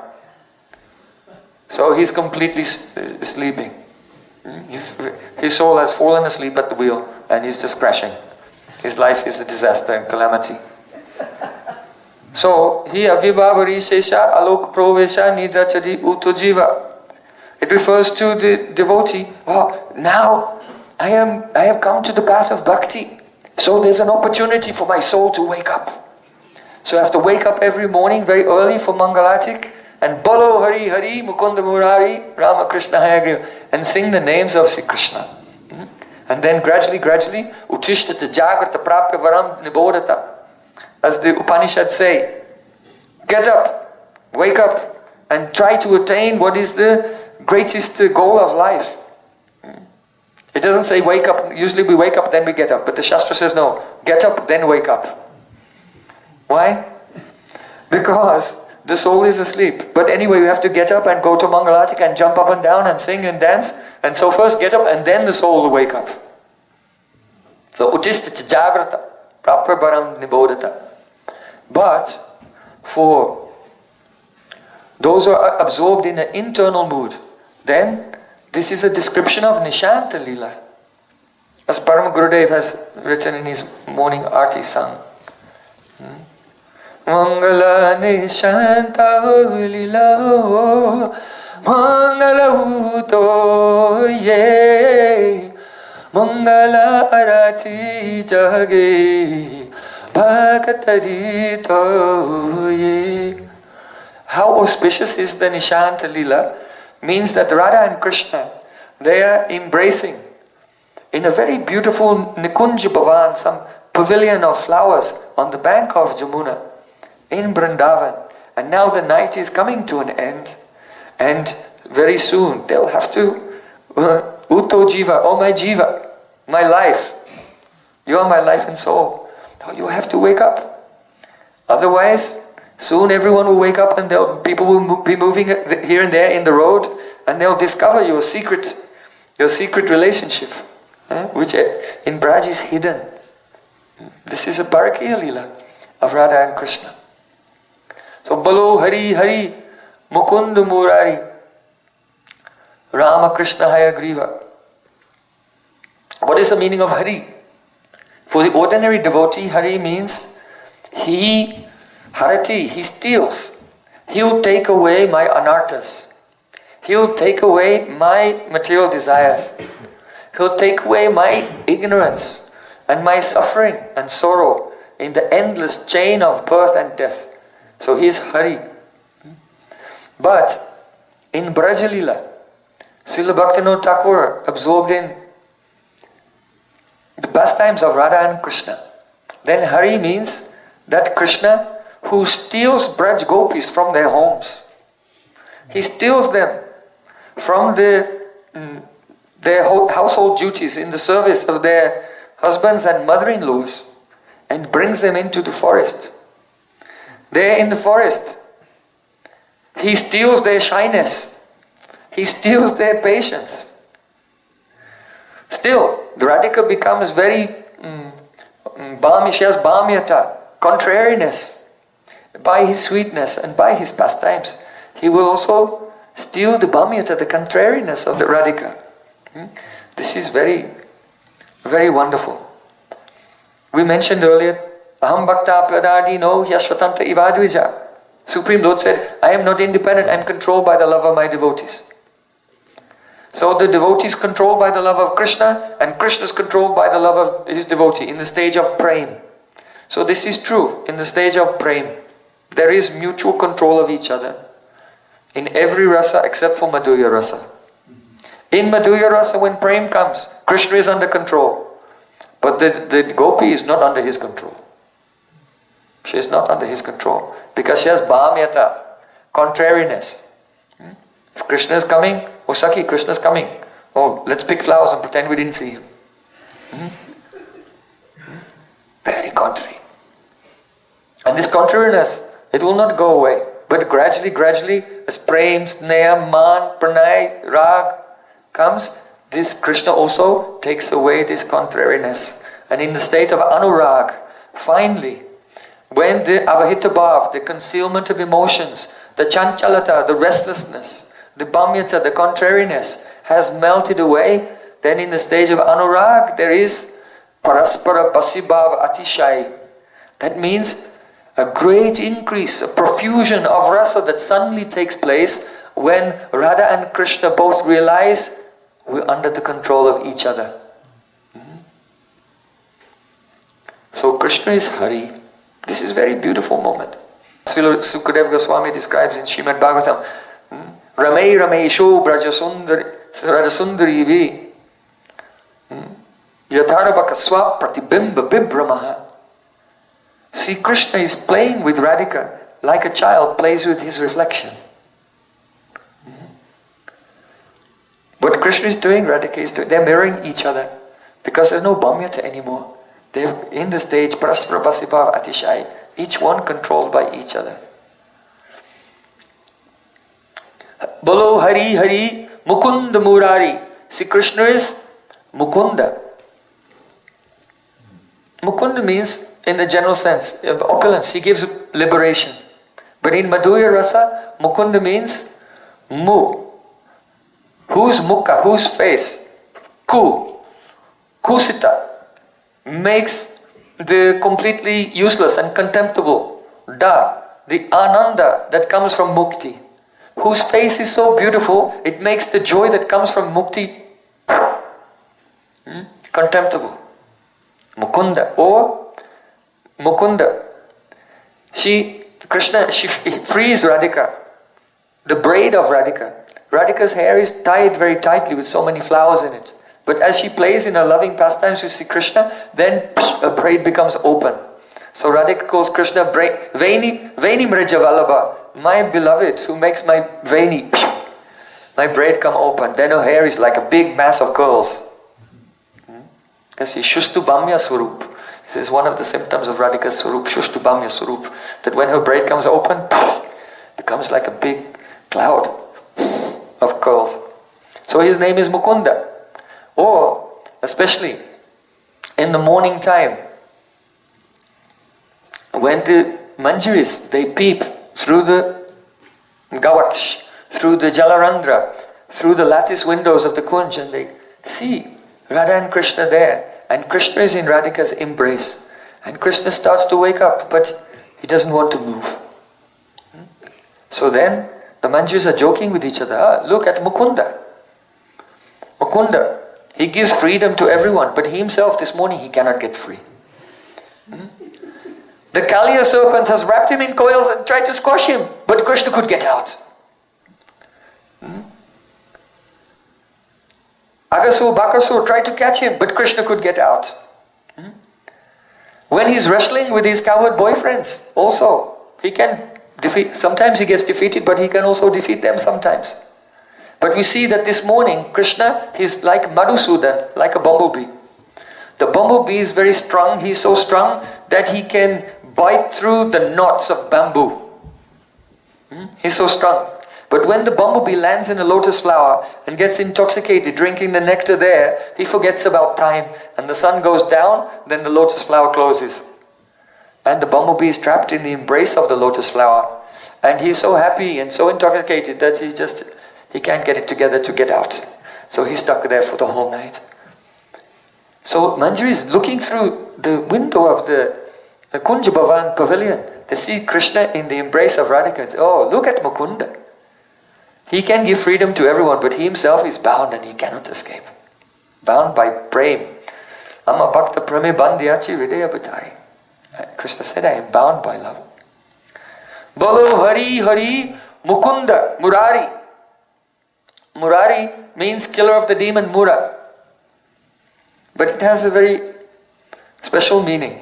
So he's completely sleeping. His soul has fallen asleep at the wheel and he's just crashing. His life is a disaster and calamity. So here, Vibhavari, Shesa, Alok Pravesha, Nidra Chadi, Utto Jiva. It refers to the devotee. Oh, now I have come to the path of bhakti. So there's an opportunity for my soul to wake up. So I have to wake up every morning very early for Mangalatik and Bolo Hari Hari Mukunda Murari Rama Krishna Hayagriva and sing the names of Sri Krishna. And then gradually, Uttishtata Jagrata Prapya Varam Nibodhata. As the Upanishads say, get up, wake up, and try to attain what is the greatest goal of life. It doesn't say wake up, usually we wake up, then we get up. But the Shastra says no, get up, then wake up. Why? Because the soul is asleep. But anyway, we have to get up and go to Mangalatik and jump up and down and sing and dance. And so first get up and then the soul will wake up. So Uttistha Jagrata Praparam Nibodhata. But for those who are absorbed in an internal mood, then this is a description of Nishanta Lila. As Param Gurudev has written in his morning arti song. Mangala Nishanta Lila Mangala Uto Ye Mangala Arati Jage Bhakatari To Ye. How auspicious is the Nishanta Lila? Means that Radha and Krishna, they are embracing in a very beautiful Nikunja Bhavan, some pavilion of flowers on the bank of Jamuna in Vrindavan. And now the night is coming to an end. And very soon they'll have to Utto Jiva, oh my Jiva, my life. You are my life and soul. Now you have to wake up. Otherwise, soon everyone will wake up and people will be moving here and there in the road and they'll discover your secret relationship, which in Braj is hidden. This is a Bharakiya Leela of Radha and Krishna. So Balo Hari Hari Mukunda Murari Rama Krishna Hayagriva. What is the meaning of Hari? For the ordinary devotee, Hari means he Harati, he steals. He'll take away my anarthas. He'll take away my material desires. He'll take away my ignorance and my suffering and sorrow in the endless chain of birth and death. So he is Hari. But in Brajalila, Srila Bhaktivinoda Thakur absorbed in the pastimes of Radha and Krishna. Then Hari means that Krishna who steals Braj Gopis from their homes. He steals them from their household duties in the service of their husbands and mother-in-laws and brings them into the forest. there in the forest. He steals their shyness. He steals their patience. Still, the Radhika becomes very she has bhamyata, contrariness. By his sweetness and by his pastimes, he will also steal the bhamyata, the contrariness of the Radhika. This is very, very wonderful. We mentioned earlier, Aham bhakta pradadino yashvatanta ivadvija. Supreme Lord said, I am not independent, I am controlled by the love of my devotees. So the devotee is controlled by the love of Krishna, and Krishna is controlled by the love of his devotee in the stage of Prem. So this is true in the stage of Prem. There is mutual control of each other in every rasa except for Madhurya rasa. In Madhurya rasa, when Prem comes, Krishna is under control. But the gopi is not under his control. She is not under his control because she has bhamyata, contrariness. If Krishna is coming, oh Saki, Krishna is coming. Oh, let's pick flowers and pretend we didn't see him. Very contrary. And this contrariness, it will not go away. But gradually, as Prem, Sneha, Man, Pranay, Rag comes, this Krishna also takes away this contrariness. And in the state of Anurag, finally, when the Avahita Bhav, the concealment of emotions, the Chanchalata, the restlessness, the Bhamyata, the contrariness, has melted away, then in the stage of Anurag, there is Paraspara Pasibhav Atishai. That means a great increase, a profusion of rasa that suddenly takes place when Radha and Krishna both realize we're under the control of each other. So Krishna is Hari. This is a very beautiful moment. Srila Sukadeva Goswami describes in Srimad Bhagavatam, Ramei Ramesho Brajasundari Vi Yatharabhakaswa Pratibimba Bibramaha. See, Krishna is playing with Radhika like a child plays with his reflection. What Krishna is doing, Radhika is doing. They're mirroring each other because there's no bhamyata anymore. They're in the stage Paraspara Pasibhav Atishai, each one controlled by each other. Bolo Hari Hari Mukunda Murari. See, Krishna is Mukunda. Mukunda means, in the general sense, of opulence. He gives liberation. But in Madhurya Rasa, Mukunda means Mu. Whose mukha, whose face? Ku. Kusita. Makes the completely useless and contemptible. Da. The ananda that comes from mukti. Whose face is so beautiful, it makes the joy that comes from mukti contemptible. Mukunda or Mukunda. Krishna frees Radhika, the braid of Radhika. Radhika's hair is tied very tightly with so many flowers in it. But as she plays in her loving pastimes with Sri Krishna, then a braid becomes open. So Radhika calls Krishna Vaini Mrijavalabha, my beloved who makes my Vaini, my braid come open. Then her hair is like a big mass of curls. Because she's Shushtu-Bhamya Swarup. This is one of the symptoms of Radhika's Swarup, Shushtu-Bhamya Swarup. That when her braid comes open, it becomes like a big cloud of curls. So his name is Mukunda. Or, especially in the morning time, when the Manjaris, they peep through the Gavaksh, through the Jalarandra, through the lattice windows of the Kunj, and they see Radha and Krishna there, and Krishna is in Radhika's embrace, and Krishna starts to wake up, but he doesn't want to move. So then the Manjaris are joking with each other. Look at Mukunda. Mukunda, he gives freedom to everyone, but he himself this morning he cannot get free. The Kaliya serpent has wrapped him in coils and tried to squash him, but Krishna could get out. Agasur, Bakasur tried to catch him, but Krishna could get out. When he's wrestling with his coward boyfriends, also, he can defeat. Sometimes he gets defeated, but he can also defeat them sometimes. But we see that this morning, Krishna is like Madhusudan, like a bumblebee. The bumblebee is very strong. He is so strong that he can bite through the knots of bamboo. He's so strong. But when the bumblebee lands in a lotus flower and gets intoxicated drinking the nectar there, he forgets about time, and the sun goes down, then the lotus flower closes. And the bumblebee is trapped in the embrace of the lotus flower. And he's so happy and so intoxicated that he can't get it together to get out. So he's stuck there for the whole night. So Manjari is looking through the window of the Kunja Bhavan pavilion. They see Krishna in the embrace of Radhika and say, oh, look at Mukunda. He can give freedom to everyone, but he himself is bound and he cannot escape. Bound by Prem. Amma bhakta prame bandhyachi bheda-abheda-tattva. Krishna said, I am bound by love. Bolo Hari Hari Mukunda Murari. Murari means killer of the demon Mura. But it has a very special meaning.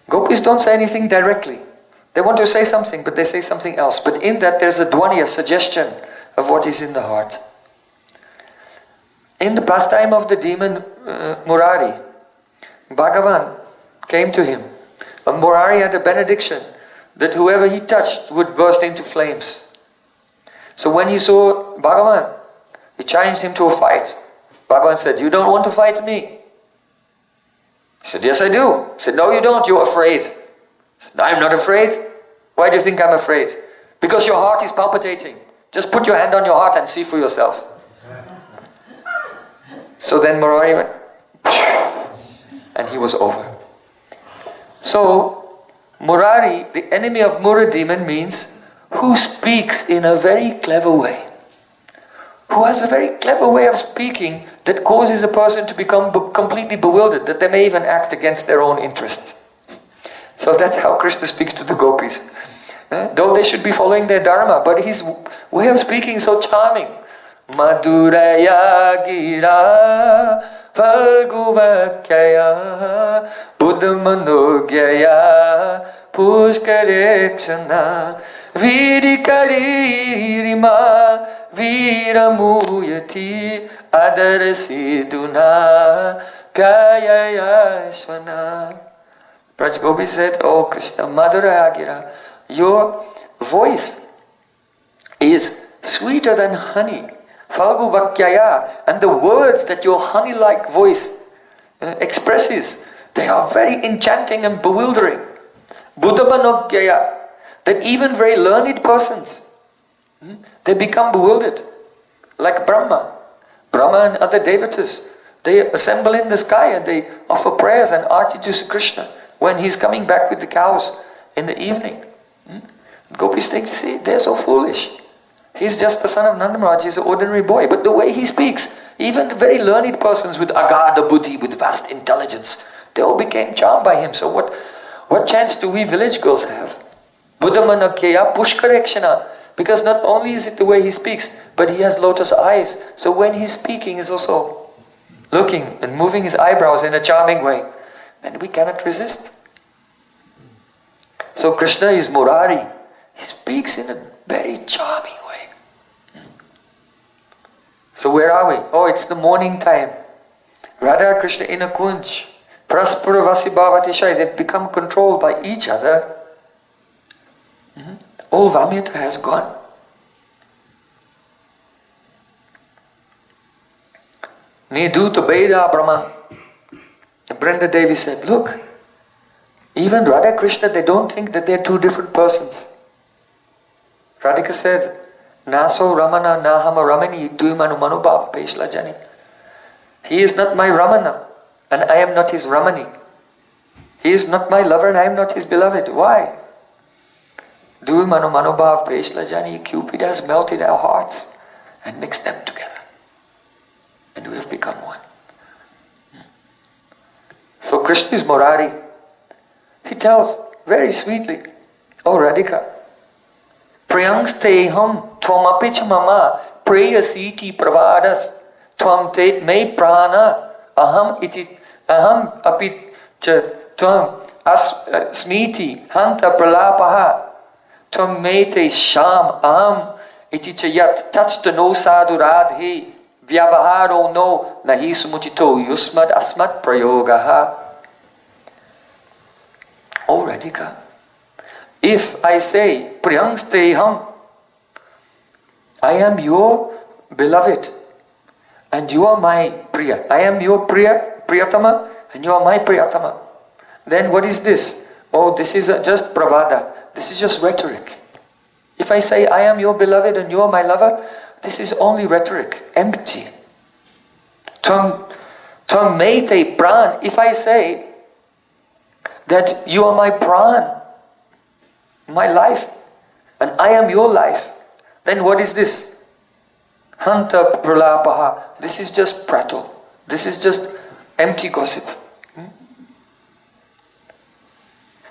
Gopis don't say anything directly. They want to say something, but they say something else. But in that there's a dhvani, a suggestion of what is in the heart. In the pastime of the demon Murari, Bhagavan came to him. And Murari had a benediction that whoever he touched would burst into flames. So when he saw Bhagavan, he challenged him to a fight. Bhagavan said, you don't want to fight me? He said, yes I do. He said, no you don't, you're afraid. He said, I'm not afraid. Why do you think I'm afraid? Because your heart is palpitating. Just put your hand on your heart and see for yourself. So then Murari went, and he was over. So, Murari, the enemy of Mura demon, means who speaks in a very clever way. Who has a very clever way of speaking that causes a person to become completely bewildered, that they may even act against their own interest. So that's how Krishna speaks to the gopis. Though they should be following their dharma, but his way of speaking is so charming. Madhuraya gira falguvakyaya buddhamanogyaya pushkarechana virikaririma viramuyati adarasiduna pyayayasvana. Braj Gopi said, oh Krishna, Madhuraya gira, your voice is sweeter than honey. Falgu Vakyaya, and the words that your honey-like voice expresses, they are very enchanting and bewildering. Buddhamanogyaya, that even very learned persons, they become bewildered. Like Brahma. Brahma and other devatas, they assemble in the sky and they offer prayers and arti to Krishna when he's coming back with the cows in the evening. Gopis think, see, they're so foolish. He's just the son of Nanda Maharaj, he's an ordinary boy. But the way he speaks, even the very learned persons with agada buddhi, with vast intelligence, they all became charmed by him. So what chance do we village girls have? Buddhamanakya pushkarekshana. Because not only is it the way he speaks, but he has lotus eyes. So when he's speaking, he's also looking and moving his eyebrows in a charming way. Then we cannot resist. So Krishna is Murari. He speaks in a very charming way. So where are we? Oh, it's the morning time. Radha Krishna in a kunj. Praspura Vasibhavatishai. They've become controlled by each other. All Vamyata has gone. Niduta Beda Brahma. Brenda Devi said, look, even Radha Krishna, they don't think that they're two different persons. Radhika said, Naso Ramana Nahama Ramani Duimanu Manubhava Peshla Jani. He is not my Ramana and I am not his Ramani. He is not my lover and I am not his beloved. Why? Duimanu Manubhava Peshla Jani. Cupid has melted our hearts and mixed them together. And we have become one. So Krishna is Murari. He tells very sweetly, oh Radhika, Priyangsteham tvamapicha mama preyasiti pravadas tvam te me prana aham apit cha tvam smiti hanta pralapaha tvam me te sham aham iti cha yat tachta no sadhuradhe vyavaharo no nahi sumutito yusmad asmat prayogaha. Oh Radhika, if I say Priyangsteham, I am your beloved and you are my Priya. I am your Priyatama and you are my Priyatama. Then what is this? Oh, this is just pravada. This is just rhetoric. If I say I am your beloved and you are my lover, this is only rhetoric, empty. Tvam mete pran. If I say that you are my pran, my life, and I am your life, then what is this? Hanta pralapaha. This is just prattle. This is just empty gossip.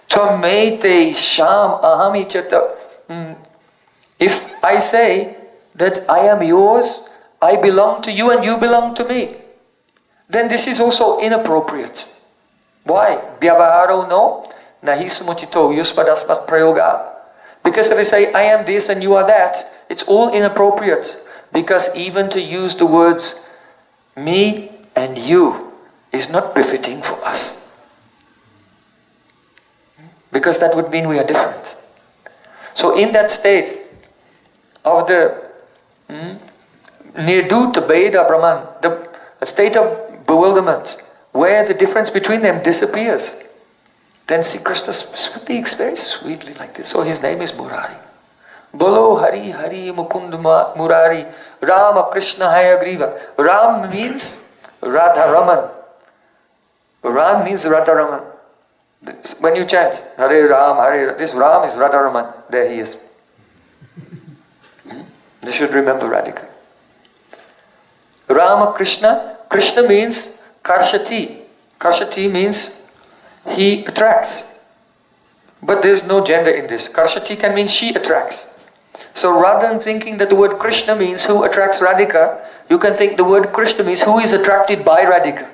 Tvam mete sham ahami chata. If I say that I am yours, I belong to you and you belong to me, then this is also inappropriate. Why? Vyavaharo no, nahi sumutito yuspadasmat prayoga. Because if I say I am this and you are that, it's all inappropriate. Because even to use the words me and you is not befitting for us. Because that would mean we are different. So in that state of the nirdutta bheda brahman, the state of bewilderment, where the difference between them disappears, then Sri Krishna speaks very sweetly like this. So his name is Murari. Bolo Hari Hari Mukund Murari Rama Krishna Hayagriva. Ram means Radharaman. Ram means Radharaman. When you chant Hare Ram, Hare Ram, this Ram is Radharaman. There he is. You should remember Radhika. Rama Krishna. Krishna means Karshati. Karshati means he attracts. But there is no gender in this. Karshati can mean she attracts. So rather than thinking that the word Krishna means who attracts Radhika, you can think the word Krishna means who is attracted by Radhika.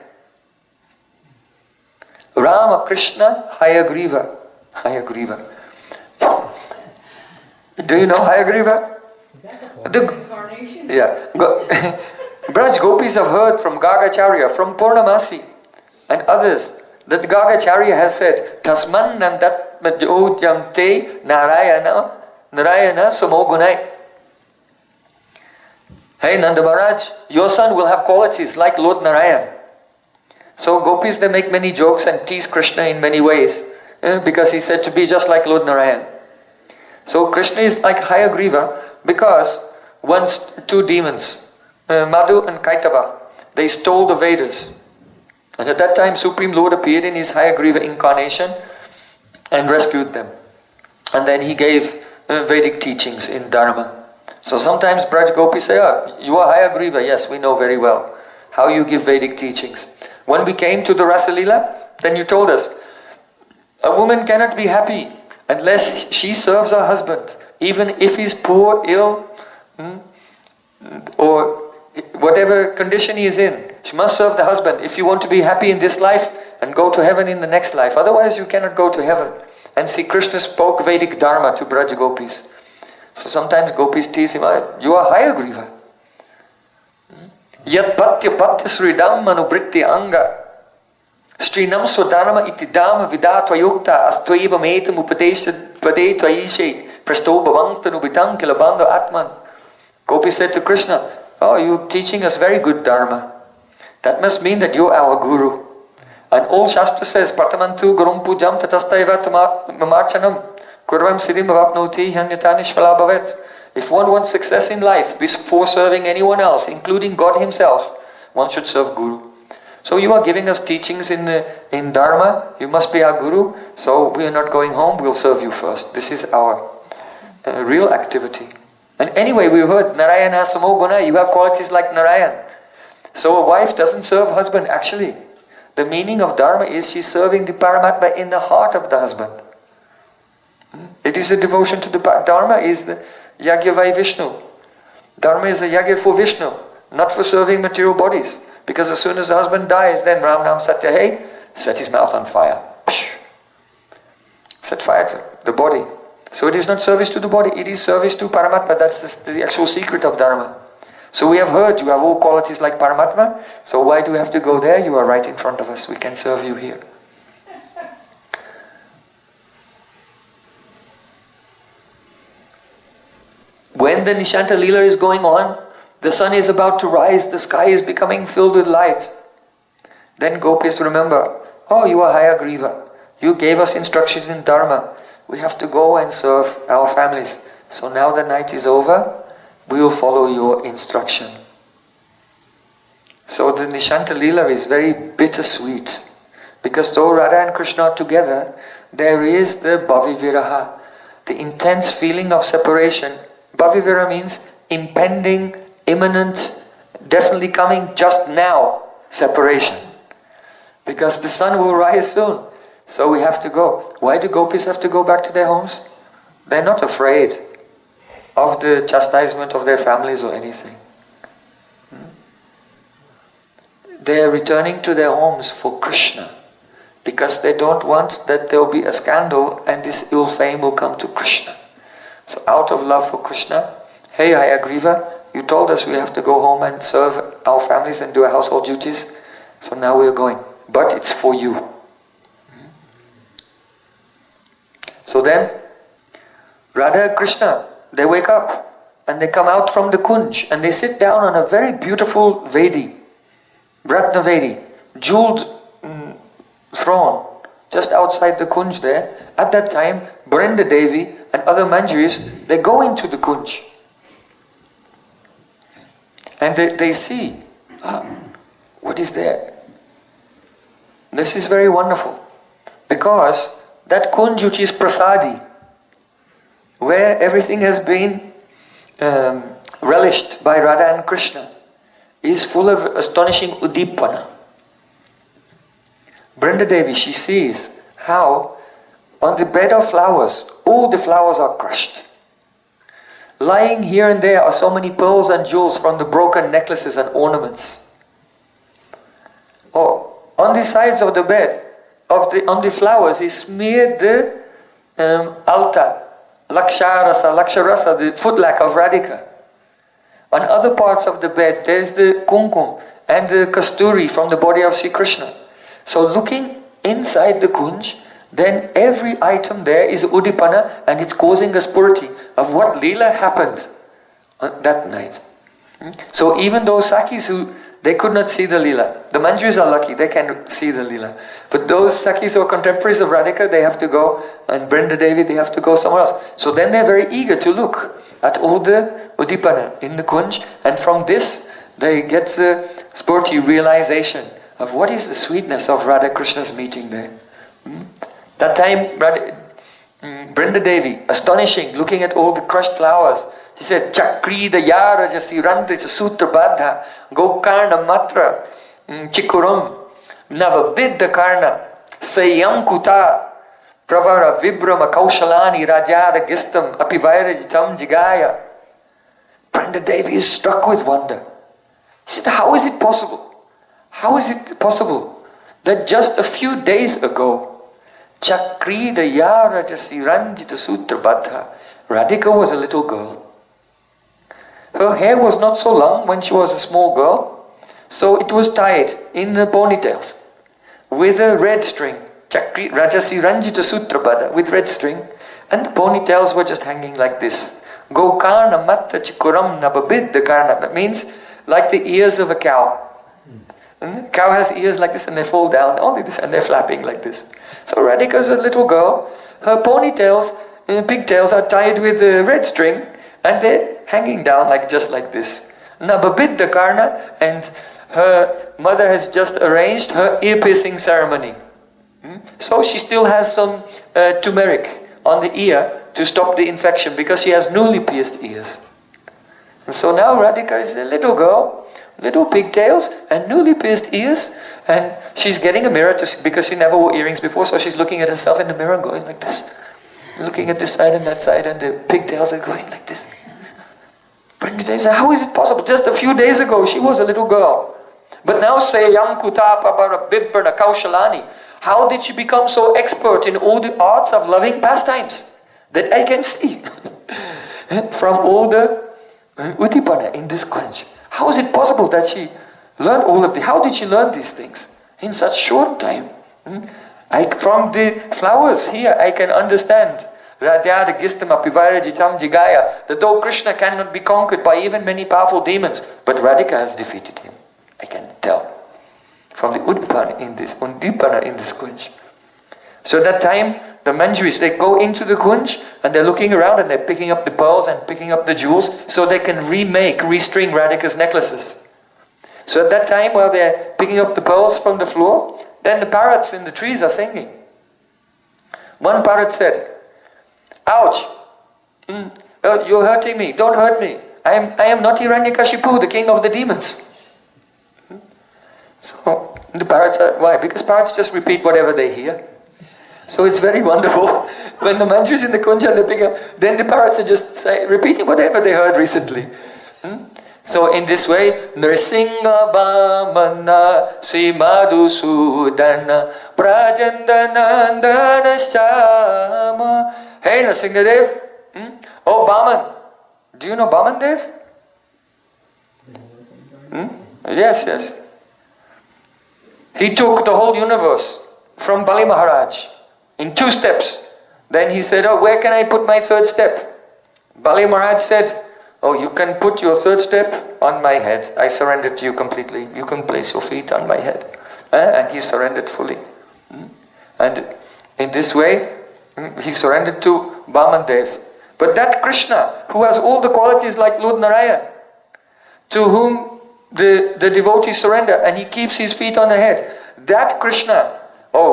Rama Krishna Hayagriva. Hayagriva. Do you know Hayagriva? Incarnation? Yeah. Braj Gopis have heard from Gargacharya, from Purnamasi and others, that Gargacharya has said, Tasman nandat majojam te Narayana samogunai. Hey Nanda Maharaj, your son will have qualities like Lord Narayan. So Gopis, they make many jokes and tease Krishna in many ways, because he's said to be just like Lord Narayan. So Krishna is like Hayagriva because once two demons, Madhu and Kaitava, they stole the Vedas. And at that time Supreme Lord appeared in his Hayagriva incarnation and rescued them. And then he gave Vedic teachings in Dharma. So sometimes Braj Gopis say, you are Hayagriva. Yes, we know very well how you give Vedic teachings. When we came to the Rasalila, then you told us, a woman cannot be happy unless she serves her husband, even if he's poor, ill, or whatever condition he is in. She must serve the husband if you want to be happy in this life and go to heaven in the next life. Otherwise you cannot go to heaven. And Sri Krishna spoke Vedic Dharma to Braj Gopis. So sometimes Gopis tease him, you are Hayagriva. Yat patya patya sridam manubritya anga Srinam swadharma itidam vidatva yukta astwaiva metam upadesha padetva ishe prasto bhavangstanubhitam kilabandha atman. Gopi said to Krishna, oh, you're teaching us very good dharma. That must mean that you're our guru. And all Shastra says, Pratamantu gurum pujam tatastaiva mamarchanam kurvam siddhim avapnoti hanyatani shvalabhavet. If one wants success in life before serving anyone else, including God himself, one should serve Guru. So you are giving us teachings in Dharma, you must be our Guru, so we are not going home, we'll serve you first. This is our real activity. And anyway, we heard Narayana Samoguna, you have qualities like Narayan. So a wife doesn't serve her husband, actually. The meaning of Dharma is she's serving the Paramatma in the heart of the husband. It is a devotion to the Dharma is the Yagya vai Vishnu. Dharma is a Yagya for Vishnu, not for serving material bodies. Because as soon as the husband dies, then Ram Nam Satya Hai, set his mouth on fire. Set fire to the body. So it is not service to the body, it is service to Paramatma. That's the actual secret of Dharma. So we have heard you have all qualities like Paramatma, so why do we have to go there? You are right in front of us, we can serve you here. when the Nishanta Leela is going on, the sun is about to rise, the sky is becoming filled with light. Then gopis remember, oh, you are Hayagriva. You gave us instructions in Dharma. We have to go and serve our families. So now the night is over, we will follow your instruction. So the Nishanta Leela is very bittersweet. Because though Radha and Krishna are together, there is the bhaviviraha, the intense feeling of separation. Bhaviviraha means impending, imminent, definitely coming just now separation. Because the sun will rise soon. So we have to go. Why do gopis have to go back to their homes? They're not afraid of the chastisement of their families or anything. They are returning to their homes for Krishna. Because they don't want that there will be a scandal and this ill fame will come to Krishna. So out of love for Krishna, hey Hayagriva, you told us we have to go home and serve our families and do our household duties. So now we are going. But it's for you. So then, Radha and Krishna, they wake up and they come out from the kunj and they sit down on a very beautiful Vedi, Ratna Vedi, jeweled throne, just outside the kunj there. At that time, Brinda Devi and other Manjaris, they go into the kunj. And they see, what is there? This is very wonderful. Because that kunj which is prasadi, where everything has been relished by Radha and Krishna, is full of astonishing udipana. Brinda Devi, she sees how on the bed of flowers, all the flowers are crushed. Lying here and there are so many pearls and jewels from the broken necklaces and ornaments. Oh, on the sides of the bed, on the flowers is smeared the alta, laksharasa, the footlack of Radhika. On other parts of the bed, there is the kumkum and the kasturi from the body of Sri Krishna. So looking inside the kunj, then every item there is udipana and it's causing a spurti of what lila happened that night. So even those Sakis they could not see the lila. The Manjaris are lucky, they can see the lila. But those Sakis who are contemporaries of Radhika, they have to go, and Brinda Devi, they have to go somewhere else. So then they're very eager to look at all the udipana in the kunj, and from this they get the spurti realization of what is the sweetness of Radha Krishna's meeting there. That time, Brinda Devi, astonishing, looking at all the crushed flowers, she said, Chakri da yara jasirante sutra baddha gokarna matra chikuram navabidda karna sayam kuta pravara vibrama kaushalani rajara gistam apivairajitam jigaya. Brinda Devi is struck with wonder. She said, how is it possible? How is it possible that just a few days ago, Chakri da yara jasiranjita sutra baddha, Radhika was a little girl. Her hair was not so long when she was a small girl, so it was tied in the ponytails with a red string. Chakri Rajasi Ranjita Sutra Bada with red string, and the ponytails were just hanging like this. Gokarna Matta Chikuram Nababidda Karna. That means like the ears of a cow. And the cow has ears like this and they fall down, only this, and they're flapping like this. So Radhika is a little girl, her ponytails, pigtails are tied with a red string, and they're hanging down like just like this. Nababidda Karna, and her mother has just arranged her ear-piercing ceremony. So she still has some turmeric on the ear to stop the infection because she has newly pierced ears. And so now Radhika is a little girl, little pigtails and newly pierced ears, and she's getting a mirror to see, because she never wore earrings before, so she's looking at herself in the mirror and going like this. Looking at this side and that side, and the pigtails are going like this. How is it possible? Just a few days ago she was a little girl. But now say Yam Kutapa Bibbarna Kaushalani. How did she become so expert in all the arts of loving pastimes? That I can see from all the Udipana in this kunj. How is it possible that she learned all of this? How did she learn these things in such short time? From the flowers here I can understand Radyada Gistama Pivara Jitam Jigaya, that though Krishna cannot be conquered by even many powerful demons, but Radhika has defeated him. I can tell from the Udpana in this Kunj. So at that time, the Manjaris, they go into the Kunj and they're looking around and they're picking up the pearls and picking up the jewels so they can restring Radhika's necklaces. So at that time, while they're picking up the pearls from the floor, then the parrots in the trees are singing. One parrot said, "Ouch! You're hurting me. Don't hurt me. I am not Hiranyakashipu, the king of the demons." So the parrots are, why? Because parrots just repeat whatever they hear. So it's very wonderful. When the mantra is in the kunja and they pick up, then the parrots are just repeating whatever they heard recently. So in this way, Nrsimha Bhamana Sri Madhusudana Prajandanandana Shama. Hey Nrsimhadev. Oh Bhaman. Do you know Bhaman Dev? Yes. He took the whole universe from Bali Maharaj in 2 steps. Then he said, "Oh, where can I put my 3rd step?" Bali Maharaj said, "Oh, you can put your 3rd step on my head. I surrender to you completely. You can place your feet on my head." And he surrendered fully. And in this way, he surrendered to Bhaman Dev. But that Krishna, who has all the qualities like Lord Narayan, to whom the devotees surrender, and he keeps his feet on the head, that Krishna,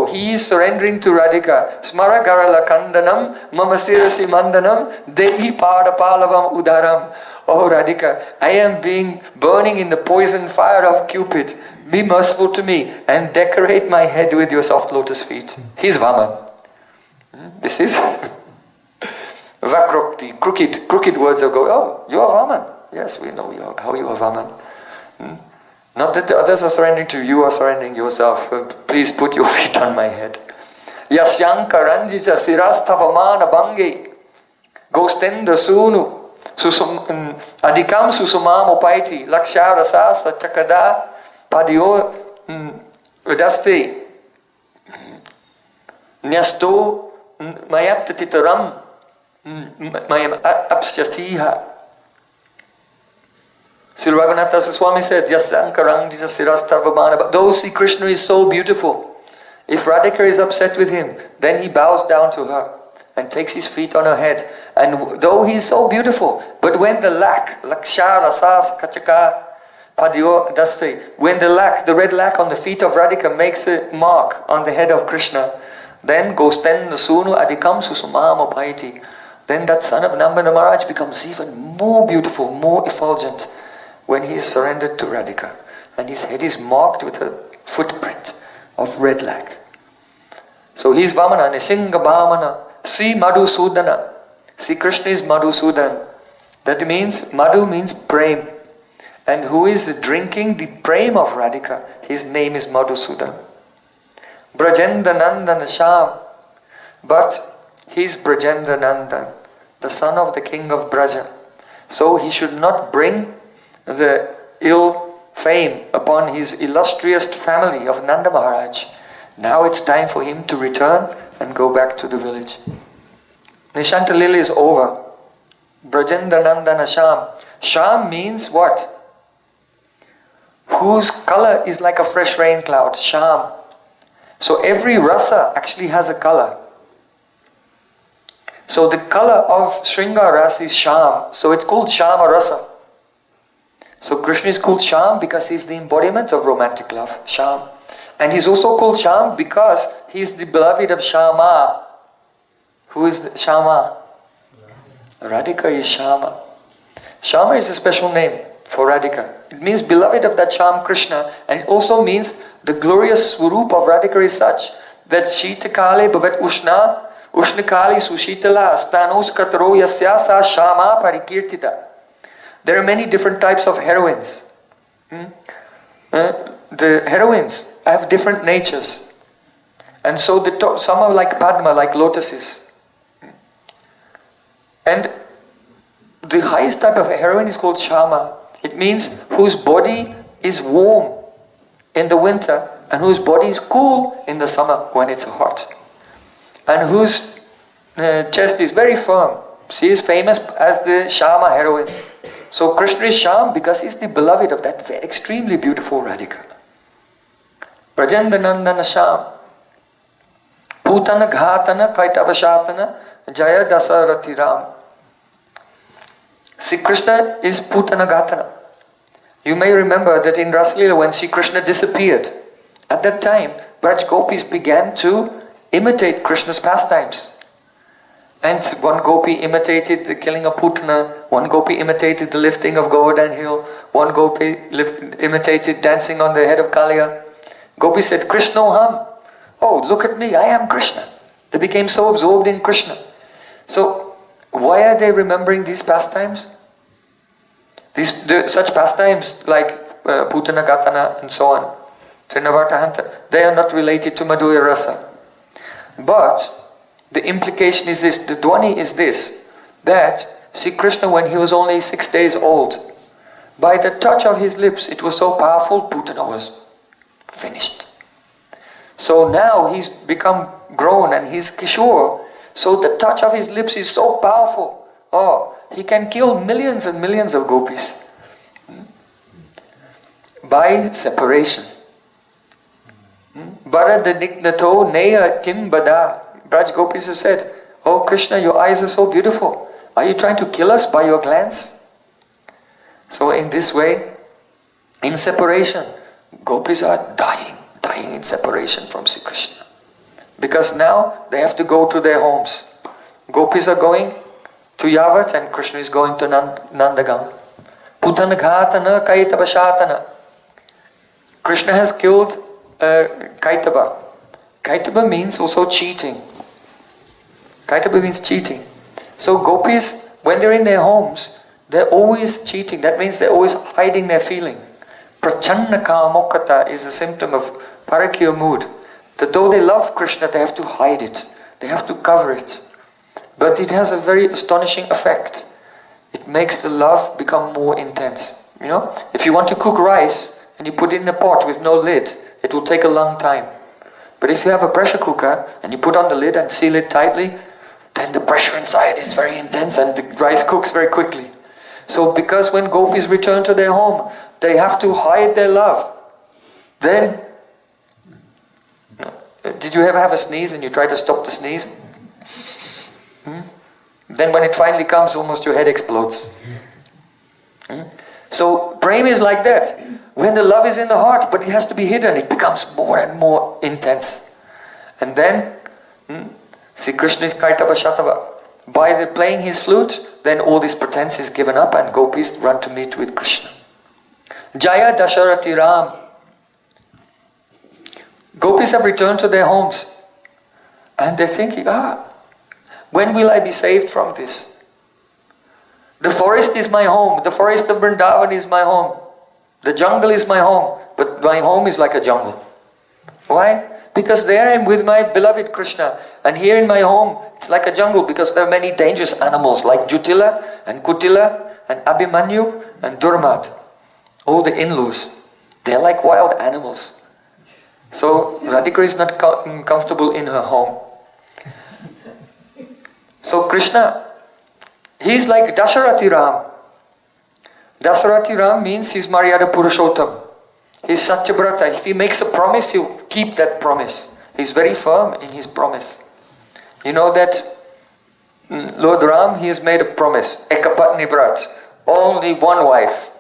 he is surrendering to Radhika. Smara garala kandanam, mama sirasi mandanam, dehi pada palavam udaram. Oh Radhika, I am burning in the poison fire of Cupid. Be merciful to me and decorate my head with your soft lotus feet. He's Vaman. This is Vakrokti, crooked words are going, "Oh, you are Vaman." Yes, we know how you are Vaman. Not that the others are surrendering to you, are surrendering yourself. Please put your feet on my head. Yasyanka ranjija sirasthavamana bange gostenda sunu adikam susumam upaiti lakshara sasa chakada padio udaste nyasto mayaptatitaram mayam apsyatiha. Sri Raghunatha Swami said, though Sri Krishna is so beautiful, if Radhika is upset with him, then he bows down to her and takes his feet on her head. And though he is so beautiful, but when the the red lac on the feet of Radhika makes a mark on the head of Krishna, then Gosten Sunu Adikam Susumam Upaiti, then that son of Nambana Maharaj becomes even more beautiful, more effulgent, when he is surrendered to Radhika, and his head is marked with a footprint of red lac. So he is Vamana, Nrsimha Bhamana, Sri Madhusudana. See, Krishna is Madhusudan. That means, Madhu means Prem. And who is drinking the Prem of Radhika? His name is Madhusudan. Brajendanandan Sham. But he is Brajendanandan, the son of the king of Braja. So he should not bring the ill fame upon his illustrious family of Nanda Maharaj. Now it's time for him to return and go back to the village. Nishanta Lila is over. Brajendanandana Sham. Sham means what? Whose color is like a fresh rain cloud. Sham. So every rasa actually has a color. So the color of Shringa Rasa is Sham. So it's called Shama Rasa. So Krishna is called Sham because he's the embodiment of romantic love, Sham. And he's also called Sham because he's the beloved of Shama. Who is Shama? Radhika is Shama. Shama is a special name for Radhika. It means beloved of that Sham Krishna, and it also means the glorious swarup of Radhika is such that Shita Kale Bhavat Ushna, Ushna Kali Sushitala, Stanos Kataro Yasyasa Shama Parikirtita. There are many different types of heroines. The heroines have different natures. And so some are like Padma, like lotuses. And the highest type of heroine is called Shama. It means whose body is warm in the winter and whose body is cool in the summer when it's hot. And whose chest is very firm. She is famous as the Shama heroine. So Krishna is Sham because he's the beloved of that extremely beautiful Radhika. Brajandanandana Sham. Putana Ghatana Kaitavashatana Jaya Dasarathi Ram. Sri Krishna is Putana Ghatana. You may remember that in Rasalila when Sri Krishna disappeared, at that time Braj Gopis began to imitate Krishna's pastimes. And one gopi imitated the killing of Putana, one gopi imitated the lifting of Govardhan hill, one gopi imitated dancing on the head of Kaliya. Gopi said, Krishnoham. Oh, look at me, I am Krishna. They became so absorbed in Krishna. So, why are they remembering these pastimes? Such pastimes like Putana Gatana and so on, Trinavartahanta, they are not related to Madhurya Rasa. But the implication is this, the dhwani is this, that Sri Krishna, when he was only 6 days old, by the touch of his lips, it was so powerful, Putana was finished. So now he's become grown and he's Kishore. So the touch of his lips is so powerful. Oh, he can kill millions and millions of gopis. By separation. Bharada Nignato Neya Timbada. Braj Gopis have said, Oh Krishna, your eyes are so beautiful. Are you trying to kill us by your glance? So in this way, in separation, gopis are dying in separation from Sri Krishna. Because now they have to go to their homes. Gopis are going to Yavat and Krishna is going to Nandagam. Putana Ghatana Kaitava Shatana. Krishna has killed Kaitava. Kaitava means also cheating. Kaitava means cheating. So gopis, when they're in their homes, they're always cheating. That means they're always hiding their feeling. Prachanna kamokata is a symptom of parakya mood. That though they love Krishna, they have to hide it. They have to cover it. But it has a very astonishing effect. It makes the love become more intense. You know, if you want to cook rice and you put it in a pot with no lid, it will take a long time. But if you have a pressure cooker and you put on the lid and seal it tightly, then the pressure inside is very intense and the rice cooks very quickly. So because when gopis return to their home, they have to hide their love. Then, did you ever have a sneeze and you try to stop the sneeze? Then when it finally comes, almost your head explodes. So Prem is like that. When the love is in the heart, but it has to be hidden, it becomes more and more intense. And then, Sri Krishna is Kaitava Shatava. By the playing his flute, then all this pretense is given up and gopis run to meet with Krishna. Jaya Dasharati Ram. Gopis have returned to their homes. And they're thinking, when will I be saved from this? The forest is my home. The forest of Vrindavan is my home. The jungle is my home. But my home is like a jungle. Why? Because there I am with my beloved Krishna. And here in my home, it's like a jungle because there are many dangerous animals like Jutila and Kutila and Abhimanyu and Durmad. All the in-laws. They're like wild animals. So Radhika is not comfortable in her home. So Krishna, he's like Dasharati Ram. Dasharati Ram means he's Maryada Purushottam. He's Satyabrata. If he makes a promise, he'll keep that promise. He's very firm in his promise. You know that Lord Ram, he has made a promise. Ekapatni Brat. Only one wife.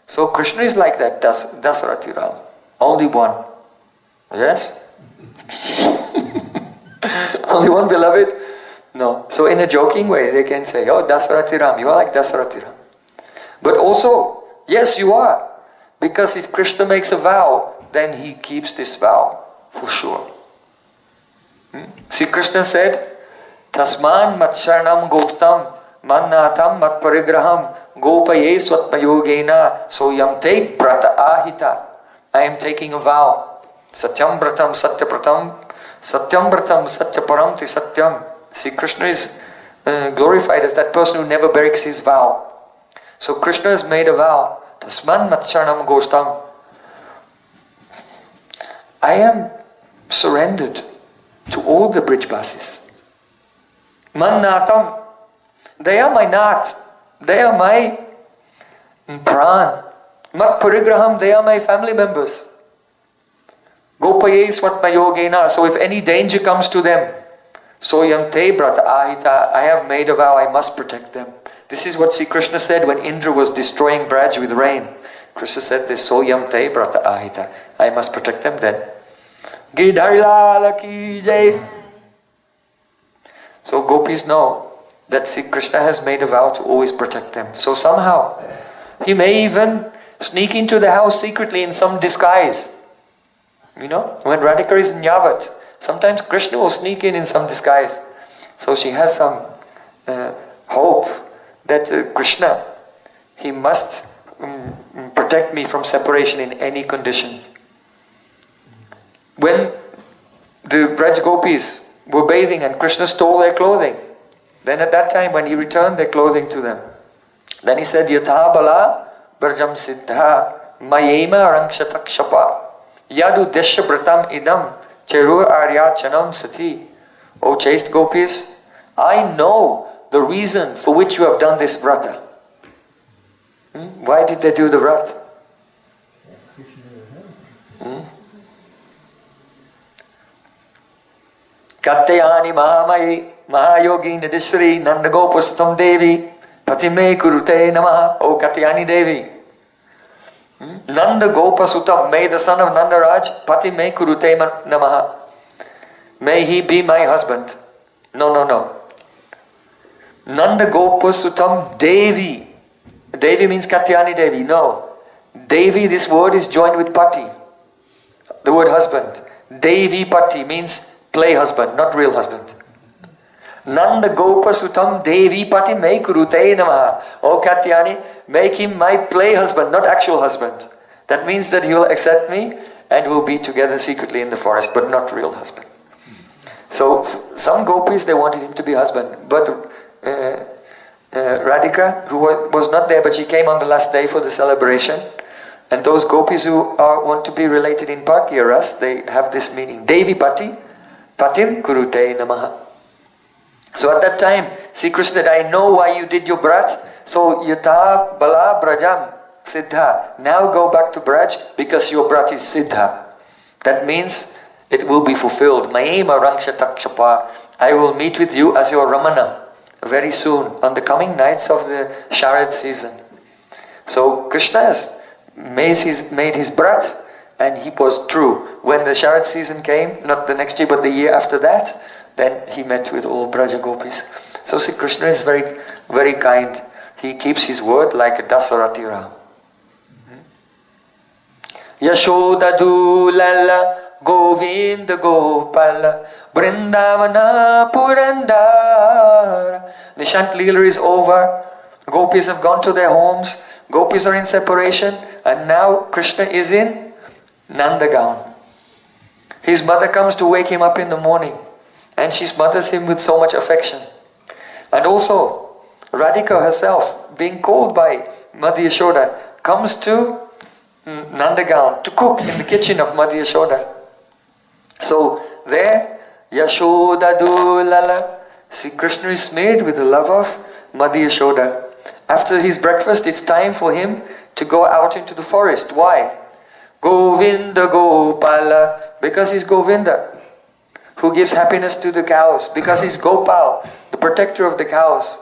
So Krishna is like that, Dasharati Ram. Only one. Yes? Only one beloved? No. So in a joking way, they can say, oh, Dasharati Ram, you are like Dasharati Ram. But also, yes, you are. Because if Krishna makes a vow, then he keeps this vow for sure. See, Krishna said, Tasman matsarnam goptam mannatam matparigraham gopaye swatmayogena soyam te brata ahita. I am taking a vow. Satyam bratam satyapratam satyam bratam satyaparam ti satyam. See, Krishna is glorified as that person who never breaks his vow. So Krishna has made a vow. Tasman matsarnam gostam. I am surrendered to all the Brijbasis. Mannatam. They are my nat. They are my pran. Mat parigraham. They are my family members. Gopaye swatmayogena. So if any danger comes to them, soyam te brata ahita. I have made a vow, I must protect them. This is what Sri Krishna said when Indra was destroying Braj with rain. Krishna said this, soyam te brata ahita. I must protect them then. Giridhari Lala ki jai. So gopis know that Sri Krishna has made a vow to always protect them. So somehow, he may even sneak into the house secretly in some disguise. When Radhika is in Yavat, sometimes Krishna will sneak in some disguise. So she has some hope that Krishna, he must protect me from separation in any condition. When the Braj Gopis were bathing and Krishna stole their clothing, then at that time when he returned their clothing to them, then he said, Yatha bala brajam siddha mayema rangshatakshapa yadu desha bratam idam cheru aryachanam sati. O chaste gopis, I know the reason for which you have done this vrata. Why did they do the vrat? Katyayani Mahamayi Mahayogi Nidishri Nandagopustam Devi Patime Kurute Namaha. O Katyayani Devi, Nanda Gopasutam, may the son of Nandaraj, Patime Kurute Namaha. May he be my husband. No. Nanda Gopasutam Devi. Devi means Katyayani Devi. No. Devi, this word is joined with Pati. The word husband. Devi Pati means play husband, not real husband. Nanda Gopasutam Devi Pati me kurute namaha. O Katyayani, make him my play husband, not actual husband. That means that he will accept me and we'll be together secretly in the forest, but not real husband. So some gopis, they wanted him to be husband, but Radhika, who was not there, but she came on the last day for the celebration, and those gopis who want to be related in Bhakya Ras, they have this meaning. Devi Pati, Patim Kurute Namaha. So at that time, Sri Krishna said, I know why you did your brat. So Yata Bala Brajam Siddha. Now go back to Braj because your brat is Siddha. That means it will be fulfilled. Maema Rangshatakshapa. I will meet with you as your Ramana very soon on the coming nights of the Sharad season. So Krishna has made his brat, and he was true. When the Sharad season came, not the next year but the year after that, then he met with all Braja Gopis. So Sri Krishna is very, very kind. He keeps his word like a Dasarati Ram. Yashoda Dulala Govinda Gopala Brindavana Purandara. The Shant Leela is over. Gopis have gone to their homes. Gopis are in separation. And now Krishna is in Nandagown. His mother comes to wake him up in the morning, and she smothers him with so much affection. And also, Radhika herself, being called by Madhya Yashoda, comes to Nandagown to cook in the kitchen of Madhya Yashoda. So there, Yashoda Dulala, Sri Krishna is made with the love of Madhya Yashoda. After his breakfast, it's time for him to go out into the forest. Why? Govinda Gopala, because he's Govinda, who gives happiness to the cows, because he's Gopal, the protector of the cows.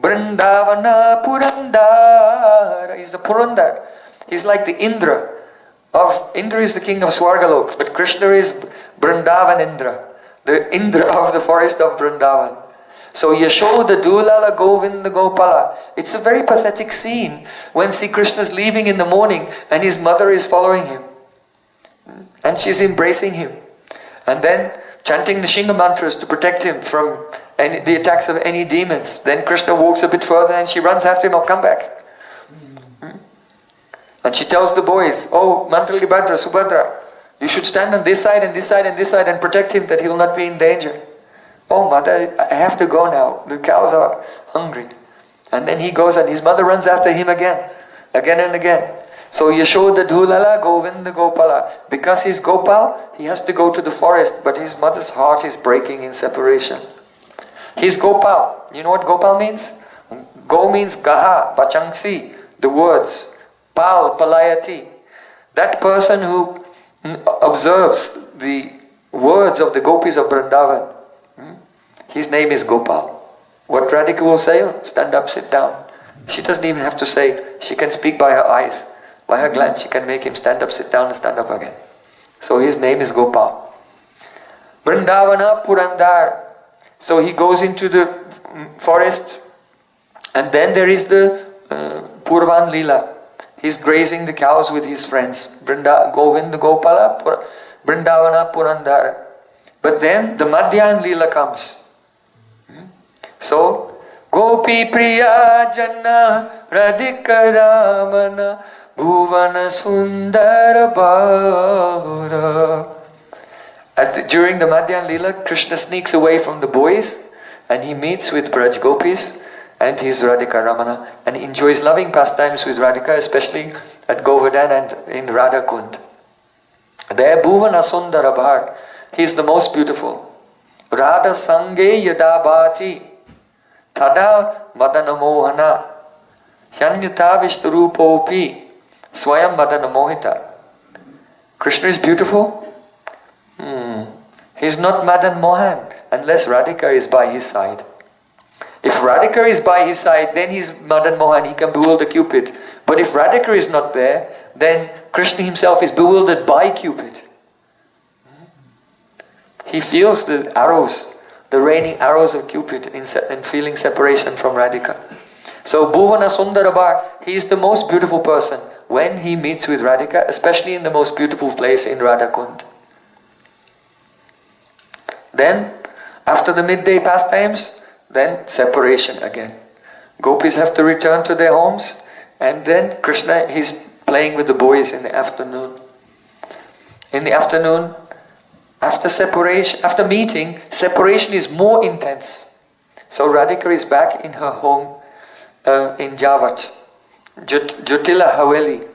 Brindavana Purandar, he's the Purandar. He's like the Indra. Indra is the king of Swargalok, but Krishna is Brindavan Indra, the Indra of the forest of Brindavan. So Yashoda Dulala Govinda Gopala. It's a very pathetic scene when Sri Krishna is leaving in the morning and his mother is following him. And she's embracing him. And then chanting Nishinga mantras to protect him from the attacks of any demons. Then Krishna walks a bit further and she runs after him, I'll come back. And she tells the boys, oh, Mantali Bhadra, Subhadra, you should stand on this side and this side and this side and protect him that he will not be in danger. Oh mother, I have to go now. The cows are hungry. And then he goes and his mother runs after him again and again. So Yashoda Dhulala Govinda Gopala. Because he's Gopal, he has to go to the forest, but his mother's heart is breaking in separation. He's Gopal. You know what Gopal means? Go means Gaha, Vachangsi, the words. Pal, Palayati. That person who observes the words of the gopis of Vrindavan. His name is Gopal. What Radhika will say? Stand up, sit down. She doesn't even have to say. She can speak by her eyes. By her glance, she can make him stand up, sit down, and stand up again. So his name is Gopal. Vrindavana Purandar. So he goes into the forest, and then there is the Purvan Leela. He's grazing the cows with his friends. Govinda Gopala Vrindavana Purandar. But then the Madhyan Leela comes. So, Gopi Priya Janna Radhika Ramana Bhuvana Sundara Bhara. During the Madhyan Leela, Krishna sneaks away from the boys and he meets with Braj Gopis and his Radhika Ramana and enjoys loving pastimes with Radhika, especially at Govardhan and in Radha Kund. There, Bhuvana Sundara Bhar, he is the most beautiful. Radha Sange Yada Bhati Tada Madana Mohana Hyanyata Vishtarupopi Swayam Madana Mohita. Krishna is beautiful. He is not Madan Mohan unless Radhika is by his side. If Radhika is by his side, then he's Madan Mohan, he can bewilder Cupid. But if Radhika is not there, then Krishna himself is bewildered by Cupid. He feels the arrows, the raining arrows of Cupid in feeling separation from Radhika. So Bhuvana Sundarabar, he is the most beautiful person when he meets with Radhika, especially in the most beautiful place in Radha Kund. Then, after the midday pastimes, then separation again. Gopis have to return to their homes, and then Krishna, he's playing with the boys in the afternoon. In the afternoon, after separation, after meeting, separation is more intense. So Radhika is back in her home in Javat, Jyotila Haveli,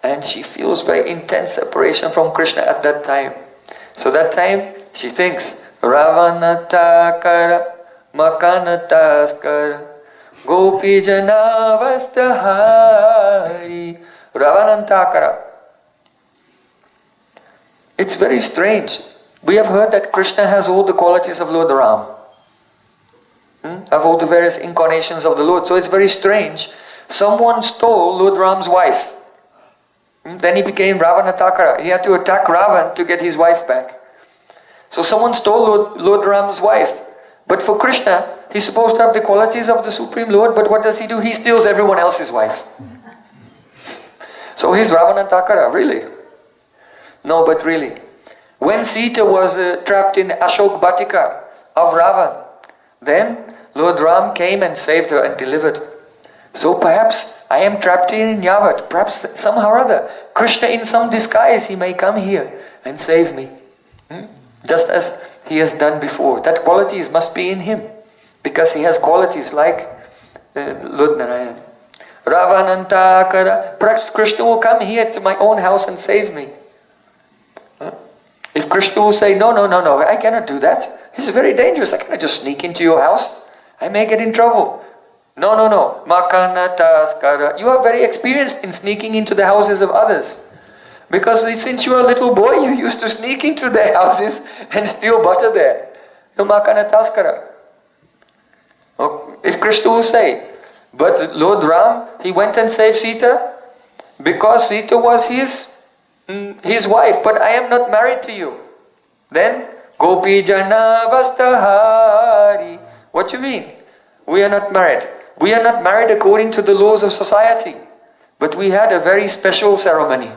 and she feels very intense separation from Krishna at that time. So that time, she thinks, Ravanatakara Makanataskara Gopi Janavastahari Ravanantakara. It's very strange. We have heard that Krishna has all the qualities of Lord Ram, of all the various incarnations of the Lord. So it's very strange. Someone stole Lord Ram's wife. Then he became Ravanatakara. He had to attack Ravan to get his wife back. So someone stole Lord Ram's wife. But for Krishna, he's supposed to have the qualities of the Supreme Lord, but what does he do? He steals everyone else's wife. So he's Ravanatakara, really? No, but really. When Sita was trapped in Ashok Batika of Ravan, then Lord Ram came and saved her and delivered. So perhaps I am trapped in Yavat. Perhaps somehow or other, Krishna in some disguise, he may come here and save me. Just as he has done before. That qualities must be in him, because he has qualities like Lord Narayan. Ravanantakara. Perhaps Krishna will come here to my own house and save me. If Krishna will say, no, I cannot do that. It's very dangerous. I cannot just sneak into your house. I may get in trouble. No. Makanataskara. You are very experienced in sneaking into the houses of others. Because since you were a little boy, you used to sneak into their houses and steal butter there. No Makanataskara. If Krishna will say, but Lord Ram, he went and saved Sita because Sita was his wife, but I am not married to you. Then, Gopi Jana Vastahari. What do you mean? We are not married. We are not married according to the laws of society. But we had a very special ceremony.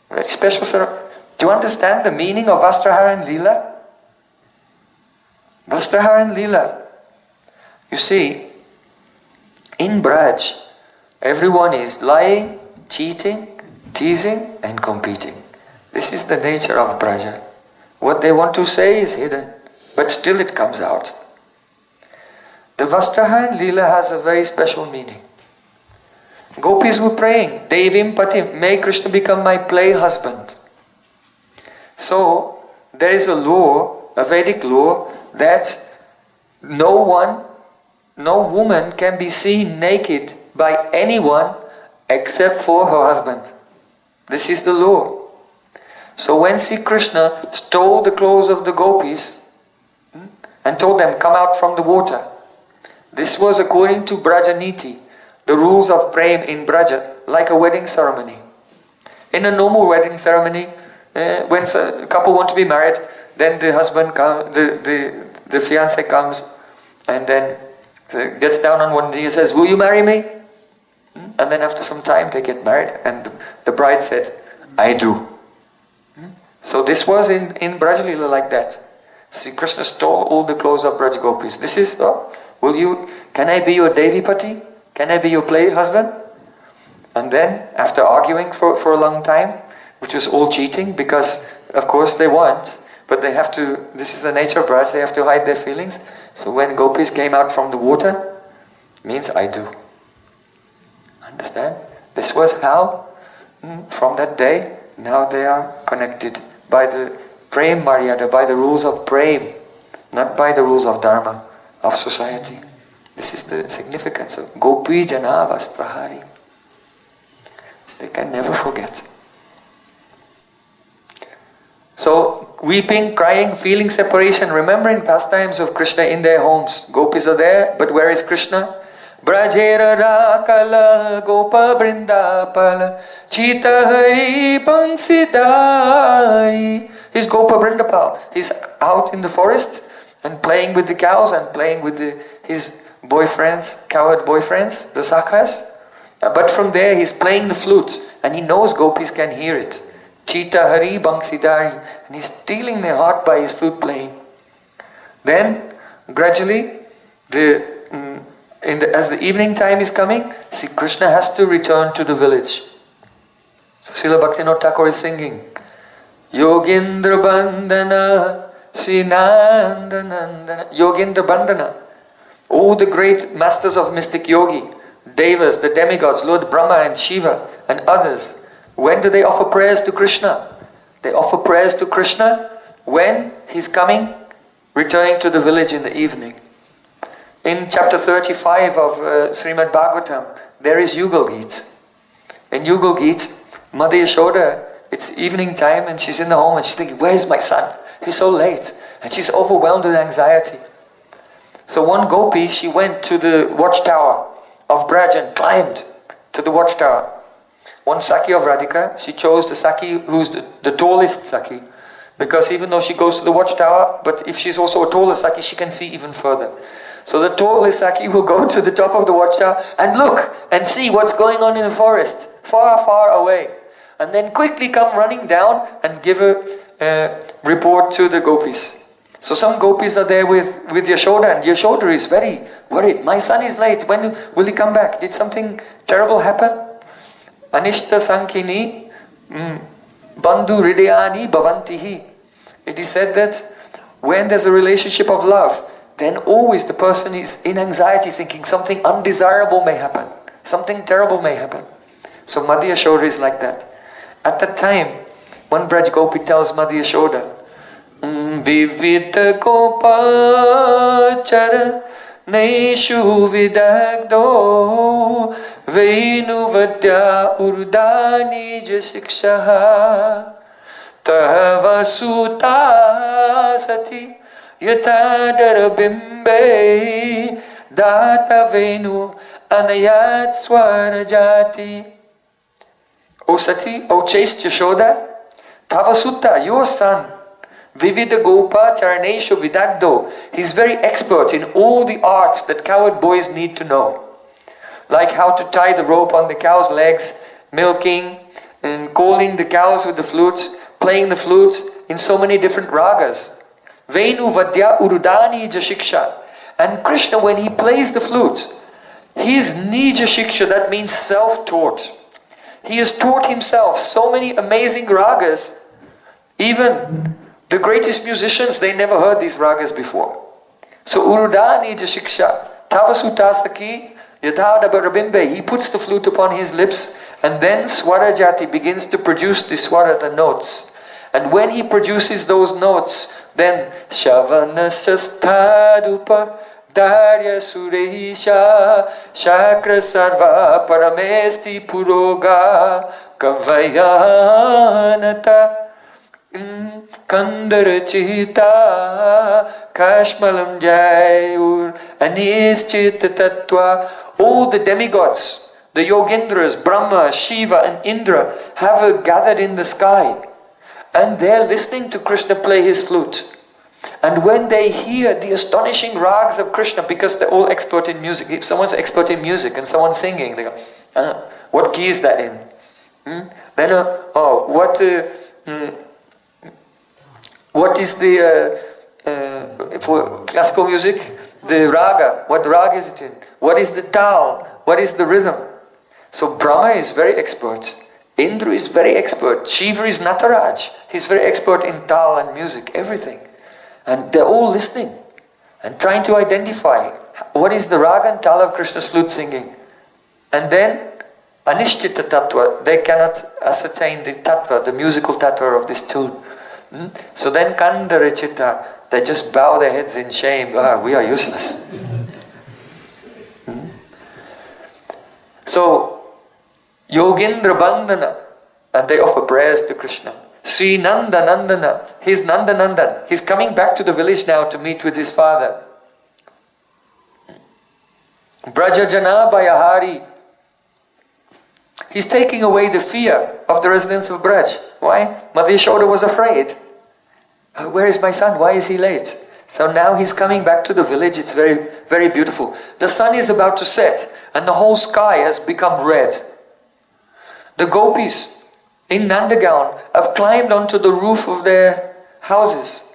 Very special ceremony. Do you understand the meaning of Vastraharan Leela? Vastraharan Leela. You see, in Braj, everyone is lying, cheating, teasing and competing. This is the nature of Braja. What they want to say is hidden, but still it comes out. The Vastraharan Leela has a very special meaning. Gopis were praying, Devim Patim, may Krishna become my play husband. So, there is a law, a Vedic law, that no woman can be seen naked by anyone except for her husband. This is the law. So when Sri Krishna stole the clothes of the gopis and told them, come out from the water, this was according to Brajaniti, the rules of Prem in Braja, like a wedding ceremony. In a normal wedding ceremony, when a couple want to be married, then the husband comes, the fiancé comes, and then gets down on one knee and says, will you marry me? And then after some time they get married, and the bride said, I do. So this was in Brajalila like that. Sri Krishna stole all the clothes of Braj Gopis. This is, can I be your Devipati? Can I be your play husband? And then, after arguing for a long time, which was all cheating, because of course they want, but they have to, this is the nature of Braj, they have to hide their feelings. So when gopis came out from the water, means I do. Understand? This was how, from that day, now they are connected by the Prem Maryada, by the rules of Prem, not by the rules of Dharma, of society. This is the significance of Gopi Jana Vastrahari. They can never forget. So, weeping, crying, feeling separation, remembering pastimes of Krishna in their homes. Gopis are there, but where is Krishna? Brajera Rakala Gopa Brindapala Chita Hari Pansidari. He's Gopa Brindapal. He's out in the forest and playing with the cows and playing with his boyfriends, cowherd boyfriends, the sakhas. But from there he's playing the flute and he knows gopis can hear it. Chita Hari Bangsidari, and he's stealing their heart by his flute playing. Then, gradually, as the evening time is coming, Sri Krishna has to return to the village. So Srila Bhaktivinoda Thakur is singing, Yogindra Bandhana, Sri Nanda Nandana, Yogindra Bandhana. All the great masters of mystic yogi, Devas, the demigods, Lord Brahma and Shiva and others, when do they offer prayers to Krishna? They offer prayers to Krishna when he's coming, returning to the village in the evening. In chapter 35 of Srimad Bhagavatam, there is Yugal Geet. In Yugal Geet, Mother Yashoda, it's evening time and she's in the home and she's thinking, where's my son? He's so late. And she's overwhelmed with anxiety. So one gopi, she went to the watchtower of Braj and climbed to the watchtower. One Saki of Radhika, she chose the Saki who's the tallest Saki, because even though she goes to the watchtower, but if she's also a taller Saki, she can see even further. So the tallest Saki will go to the top of the watchtower and look and see what's going on in the forest, far, far away. And then quickly come running down and give a report to the gopis. So some gopis are there with Yashoda, and Yashoda is very worried. My son is late. When will he come back? Did something terrible happen? Anishta Sankini Bandhu Hridayani Bhavantihi. It is said that when there's a relationship of love, then always the person is in anxiety thinking something undesirable may happen. Something terrible may happen. So Madhya Yashoda is like that. At that time, one Braj Gopi tells Madhya Yashoda, Vivita Gopachara Naishu Vidagdo Venu Vadya Urdani Jasikshaha Tava Suta Sati Yatadara Bimbe Data Venu Anayat Swarajati. O Sati, O chaste Yashoda, Tava Sutta, your son, Vivida Gopa Charneshu Vidagdo, he's very expert in all the arts that cowherd boys need to know. Like how to tie the rope on the cow's legs, milking, and calling the cows with the flute, playing the flute in so many different ragas. Venu Vadya Urudani Jashiksha. And Krishna, when he plays the flute, he is Nija Shiksha, that means self-taught. He has taught himself so many amazing ragas. Even the greatest musicians, they never heard these ragas before. So Urudani Jashiksha, Tavasutasaki, Yadhadabarabimbe, he puts the flute upon his lips, and then Swarajati begins to produce the swara, the notes. And when he produces those notes, then Shavanasyastadupa Darya Suresha Shakra Sarva Paramesti Puroga Kavayanata Kandara Chita Kashmalam Jayur Anischita Tattva. All the demigods, the Yogendras, Brahma, Shiva and Indra have gathered in the sky, and they're listening to Krishna play his flute. And when they hear the astonishing rags of Krishna, because they're all expert in music, if someone's expert in music and someone's singing, they go, what key is that in? Then, what is the, for classical music, the raga, what raga is it in? What is the tal? What is the rhythm? So Brahma is very expert. Indra is very expert. Shiva is Nataraj. He's very expert in tal and music, everything. And they're all listening and trying to identify what is the raga and tal of Krishna's flute singing. And then Anishtita Tattva, they cannot ascertain the tattva, the musical tattva of this tune. So then Kandarachita, they just bow their heads in shame. We are useless. So Yogendra Bandhana, and they offer prayers to Krishna. Sri Nanda Nandana, he's Nanda Nandan. He's coming back to the village now to meet with his father. Brajajana Bayahari, he's taking away the fear of the residents of Braj. Why? Madheshoda was afraid. Where is my son? Why is he late? So now he's coming back to the village. It's very, very beautiful. The sun is about to set and the whole sky has become red. The gopis in Nandagown have climbed onto the roof of their houses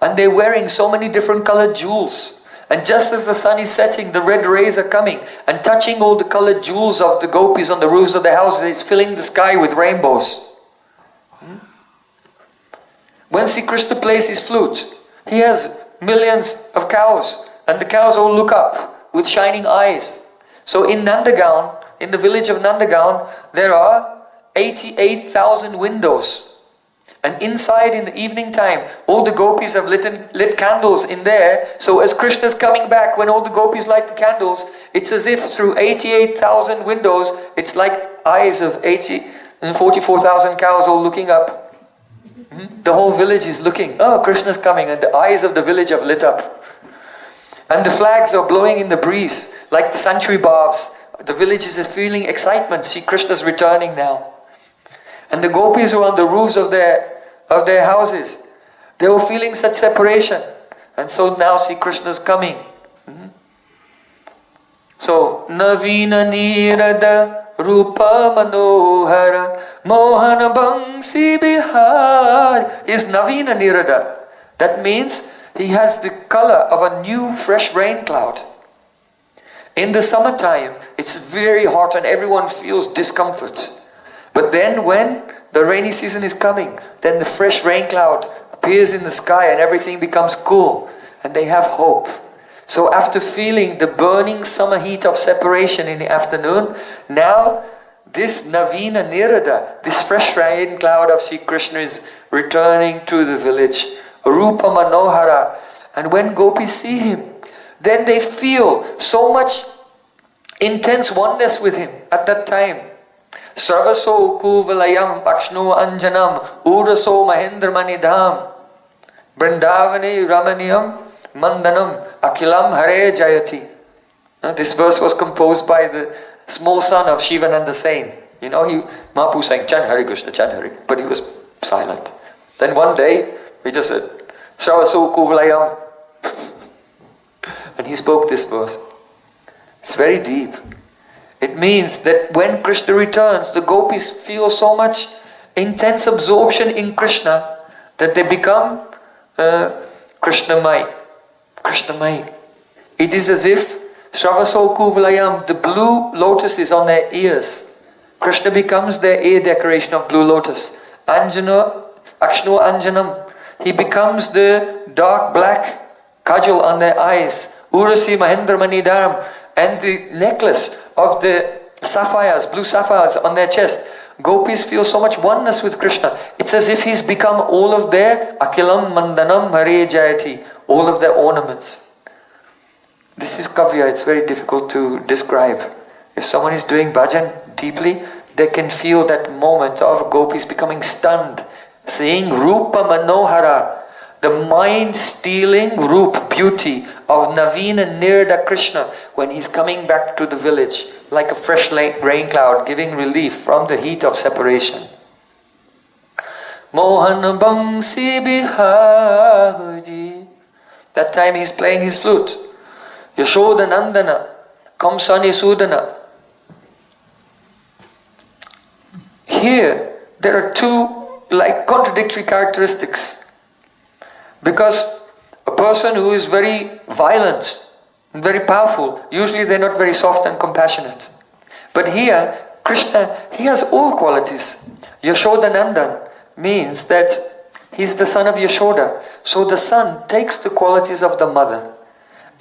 and they're wearing so many different colored jewels. And just as the sun is setting, the red rays are coming and touching all the colored jewels of the gopis on the roofs of their houses. It's filling the sky with rainbows. When Sri Krishna plays his flute, he has millions of cows, and the cows all look up with shining eyes. So in Nandagown, in the village of Nandagown, there are 88,000 windows. And inside in the evening time, all the gopis have lit candles in there. So as Krishna's coming back, when all the gopis light the candles, it's as if through 88,000 windows, it's like eyes of 44,000 cows all looking up. The whole village is looking, Krishna's coming, and the eyes of the village have lit up. And the flags are blowing in the breeze, like the century barbs. The village is feeling excitement. See, Krishna's returning now. And the gopis who are on the roofs of their houses, they were feeling such separation. And so now see Krishna's coming. So, Navina Nirada Rupa Manohara Mohana Bangsi Bihar is Navina Nirada. That means he has the color of a new fresh rain cloud. In the summertime, it's very hot and everyone feels discomfort. But then when the rainy season is coming, then the fresh rain cloud appears in the sky and everything becomes cool and they have hope. So after feeling the burning summer heat of separation in the afternoon, now this Navina Nirada, this fresh rain cloud of Sri Krishna is returning to the village. Rupa Manohara. And when gopis see him, then they feel so much intense oneness with him at that time. Sarvaso Kuvalayam Pakshno Anjanam Uraso Mahendra Manidham Brindavani Ramaniyam Mandanam Akilam Hare Jayati. This verse was composed by the small son of Shivananda Sain. Mahaprabhu sang Chant Hare Krishna, Chant Hare, but he was silent. Then one day he just said Sarvaso Kuvalayam and he spoke this verse. It's very deep. It means that when Krishna returns, the gopis feel so much intense absorption in Krishna that they become Krishnamai. Krishnamai. It is as if Shravaso Kuvalayam, the blue lotus is on their ears. Krishna becomes their ear decoration of blue lotus. Akshno Anjanam, he becomes the dark black kajal on their eyes. Urasi Mahendra Manidharam, and the necklace of the sapphires, blue sapphires on their chest. Gopis feel so much oneness with Krishna. It's as if he's become all of their Akilam Mandanam Hare Jayati, all of their ornaments. This is kavya, it's very difficult to describe. If someone is doing bhajan deeply, they can feel that moment of gopis becoming stunned, seeing Rupa Manohara, the mind-stealing Rup, beauty of Navina Nirda Krishna when he's coming back to the village like a fresh rain cloud, giving relief from the heat of separation. Mohan Bangsi Bihaji. That time he's playing his flute. Yashoda Nandana, Kamsani Sudana. Here, there are two contradictory characteristics. Because a person who is very violent and very powerful, usually they're not very soft and compassionate. But here, Krishna, he has all qualities. Yashoda Nandan means that he's the son of Yashoda. So the son takes the qualities of the mother.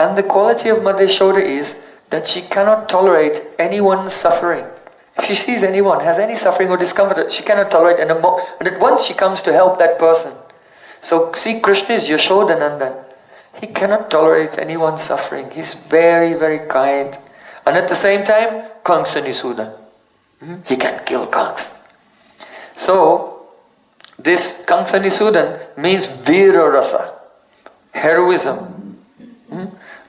And the quality of Mother Yashoda is that she cannot tolerate anyone's suffering. If she sees anyone has any suffering or discomfort, she cannot tolerate and at once she comes to help that person. So see, Krishna is Yashoda Nandan. He cannot tolerate anyone's suffering. He's very, very kind. And at the same time, Kansa Nisudan. He can kill Kansa. So, this Kansa Nisudan means Vira Rasa, heroism.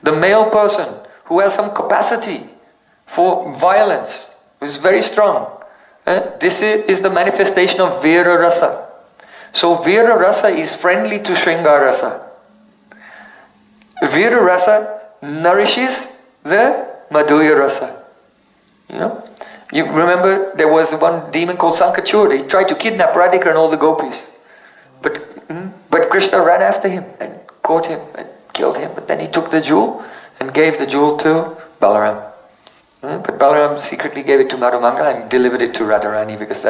The male person who has some capacity for violence, who is very strong. This is the manifestation of Vira Rasa. So Vira Rasa is friendly to Shringar Rasa. Vira Rasa nourishes the Madhurya Rasa. You remember there was one demon called Sankachur. He tried to kidnap Radhika and all the gopis. But Krishna ran after him and caught him and killed him. But then he took the jewel and gave the jewel to Balaram. But Balaram secretly gave it to Madhumangal and delivered it to Radharani because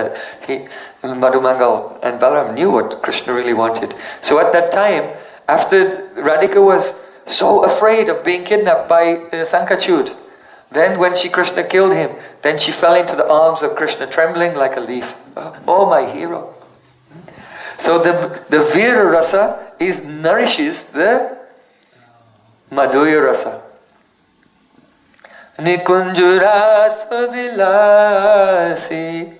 Madhumangal and Balaram knew what Krishna really wanted. So at that time, after Radhika was so afraid of being kidnapped by Sankachud, then when Krishna killed him, then she fell into the arms of Krishna, trembling like a leaf. Oh, my hero. So the Vira Rasa nourishes the Madhurya Rasa. Nikunjurasa Vilasi.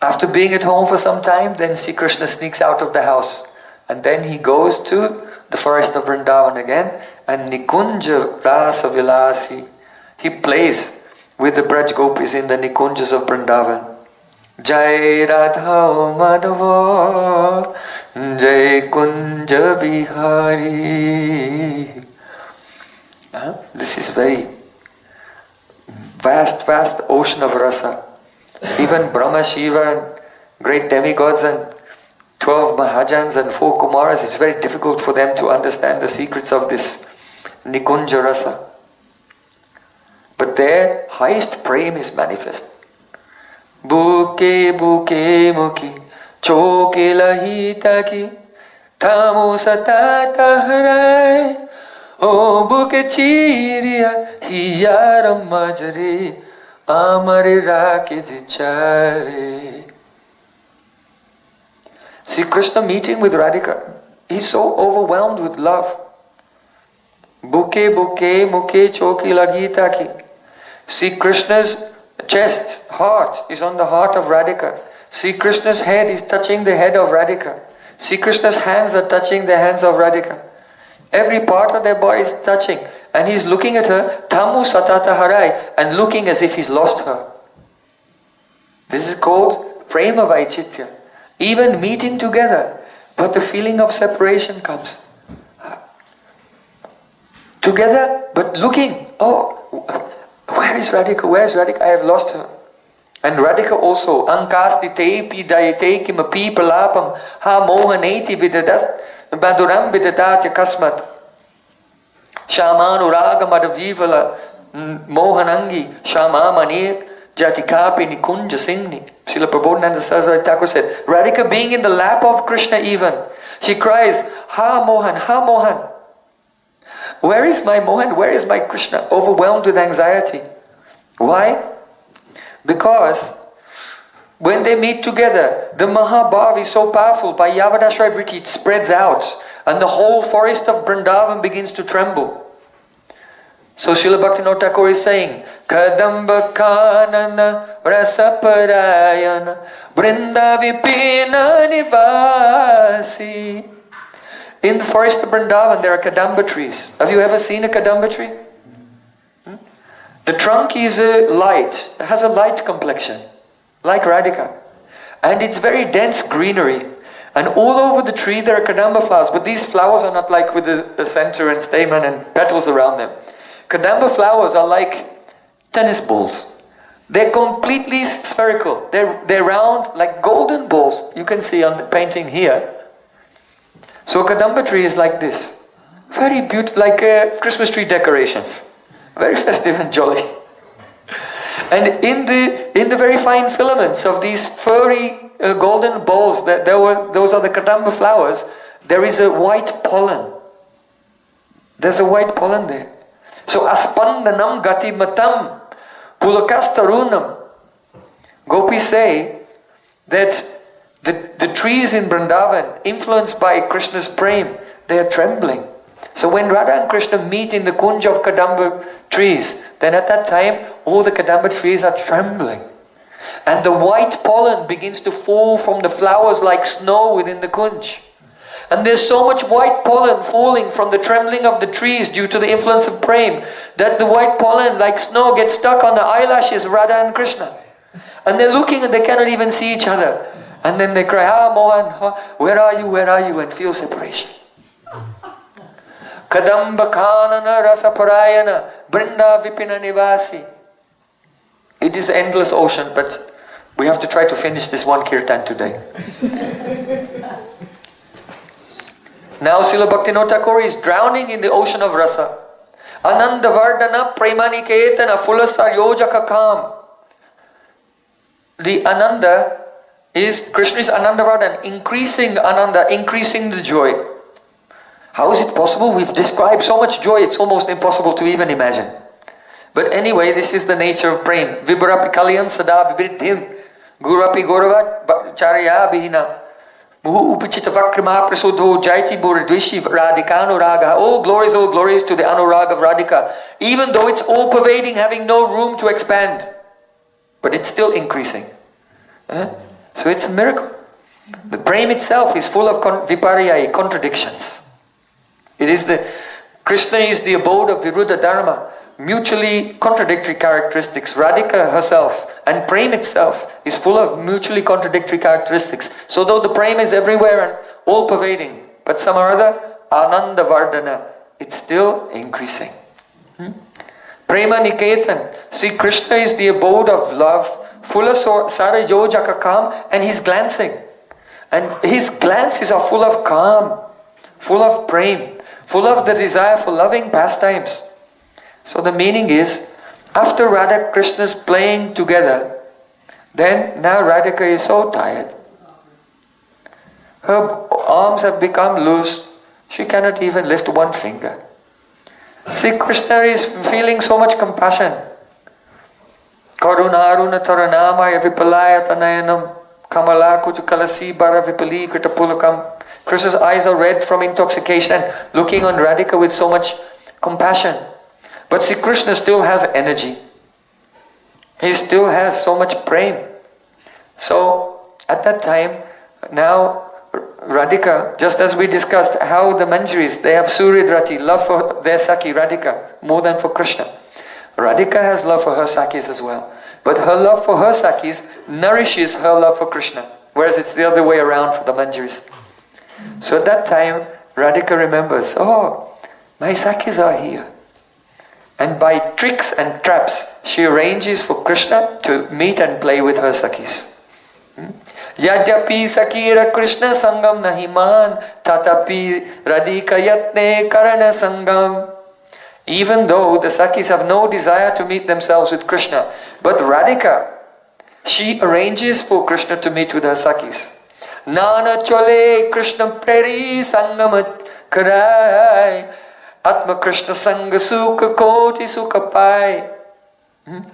After being at home for some time, then Sri Krishna sneaks out of the house. And then he goes to the forest of Vrindavan again. And Nikunja Rasa Vilasi. He plays with the Braj Gopis in the Nikunjas of Vrindavan. Jai Radha Madhava Jai Kunja Bihari. This is very vast ocean of rasa. Even Brahma, Shiva and great demigods and 12 Mahajans and 4 Kumaras, it's very difficult for them to understand the secrets of this Nikunja rasa. But their highest prem is manifest. Buke muki choke lahita ki tamu satata harai. O buke chiria hiyaram majari amare rake jichare. See Krishna meeting with Radhika. He's so overwhelmed with love. Buke muke choki lagita ki. See Krishna's chest, heart is on the heart of Radhika. See Krishna's head is touching the head of Radhika. See Krishna's hands are touching the hands of Radhika. Every part of their body is touching. And he's looking at her, tamu satata harai, and looking as if he's lost her. This is called prema vaichitya. Even meeting together, but the feeling of separation comes. Together, but looking, where is Radhika? Where is Radhika? I have lost her. And Radhika also, ankasti tepi dayate kimapi pralapam ha mohaneti vidadas baduram vidadatya kasmat shamanu raga madhavivala mohanangi shamamani jatikapi nikunja singni. Srila Prabodhananda Saraswati Thakur said, Radhika being in the lap of Krishna even, she cries, ha Mohan, ha Mohan. Where is my Mohan? Where is my Krishna? Overwhelmed with anxiety. Why? Because when they meet together, the Mahabhav is so powerful. By Yavadashray Vriti it spreads out and the whole forest of Vrindavan begins to tremble. So Srila Bhaktivinoda Thakur is saying, Kadamba Kanana Rasaparayana Brinda Vipina Nivasi. In the forest of Vrindavan there are Kadamba trees. Have you ever seen a Kadamba tree? The trunk is light. It has a light complexion, like Radhika. And it's very dense greenery. And all over the tree there are Kadamba flowers. But these flowers are not like with a center and stamen and petals around them. Kadamba flowers are like tennis balls. They're completely spherical. They're round like golden balls. You can see on the painting here. So a Kadamba tree is like this. Very beautiful, like Christmas tree decorations. Very festive and jolly. And in the very fine filaments of these furry golden balls, those are the Kadamba flowers, there is a white pollen. There's a white pollen there. So aspandanam gati matam pulakastarunam. Gopis say that the trees in Vrindavan, influenced by Krishna's prem, they are trembling. So when Radha and Krishna meet in the kunj of Kadamba trees, then at that time all the Kadamba trees are trembling. And the white pollen begins to fall from the flowers like snow within the kunj. And there's so much white pollen falling from the trembling of the trees due to the influence of prem, that the white pollen like snow gets stuck on the eyelashes of Radha and Krishna. And they're looking and they cannot even see each other. And then they cry, Mohan, where are you, and feel separation. Kadamba Kanana Rasaparayana Brinda Vipina Nivasi. It is endless ocean, but we have to try to finish this one kirtan today. Now Srila Bhaktivinoda Thakur is drowning in the ocean of rasa. Ananda Vardhana Premaniketana Fulasa Yojaka Kam. The Ananda is, Krishna is Ananda Vardhana, increasing Ananda, increasing the joy. How is it possible? We've described so much joy, it's almost impossible to even imagine. But anyway, this is the nature of prem. Vibharapi kalyan sada vibridhim gurapi gauravat charya bhina muhu upachita vakrima prasudho jaiti buradvishi radhika anuraga. All glories to the anurag of Radhika. Even though it's all pervading, having no room to expand. But it's still increasing. So it's a miracle. The prem itself is full of vipariyai, contradictions. Krishna is the abode of Viruddha Dharma, mutually contradictory characteristics. Radhika herself and prem itself is full of mutually contradictory characteristics. So though the prem is everywhere and all pervading, but some or other, Ananda Vardhana, it's still increasing. Prema Niketan. See, Krishna is the abode of love, full of Sara Yojaka Kam, and he's glancing. And his glances are full of calm, full of prem, full of the desire for loving pastimes. So the meaning is, after Radha Krishna's playing together, then now Radhika is so tired. Her arms have become loose. She cannot even lift one finger. See, Krishna is feeling so much compassion. Karuna aruna taranamaya vipalaya tanayanam kamala kuchukalasi bara vipali kritapulakam. Krishna's eyes are red from intoxication, looking on Radhika with so much compassion. But see, Krishna still has energy. He still has so much prem. So, at that time, now Radhika, just as we discussed how the Manjaris, they have Suridrati, love for their Saki Radhika, more than for Krishna. Radhika has love for her Sakis as well. But her love for her Sakis nourishes her love for Krishna. Whereas it's the other way around for the Manjaris. So at that time, Radhika remembers, my Sakis are here. And by tricks and traps, she arranges for Krishna to meet and play with her Sakis. Yadyapi Sakira Krishna Sangam Nahiman Tatapi Radhika Yatne Karana Sangam. Even though the Sakis have no desire to meet themselves with Krishna, but Radhika, she arranges for Krishna to meet with her Sakis. Nana Chole Krishna Preri Sangamat Karai Atma Krishna Sangha Sukha Koti Sukha Pai.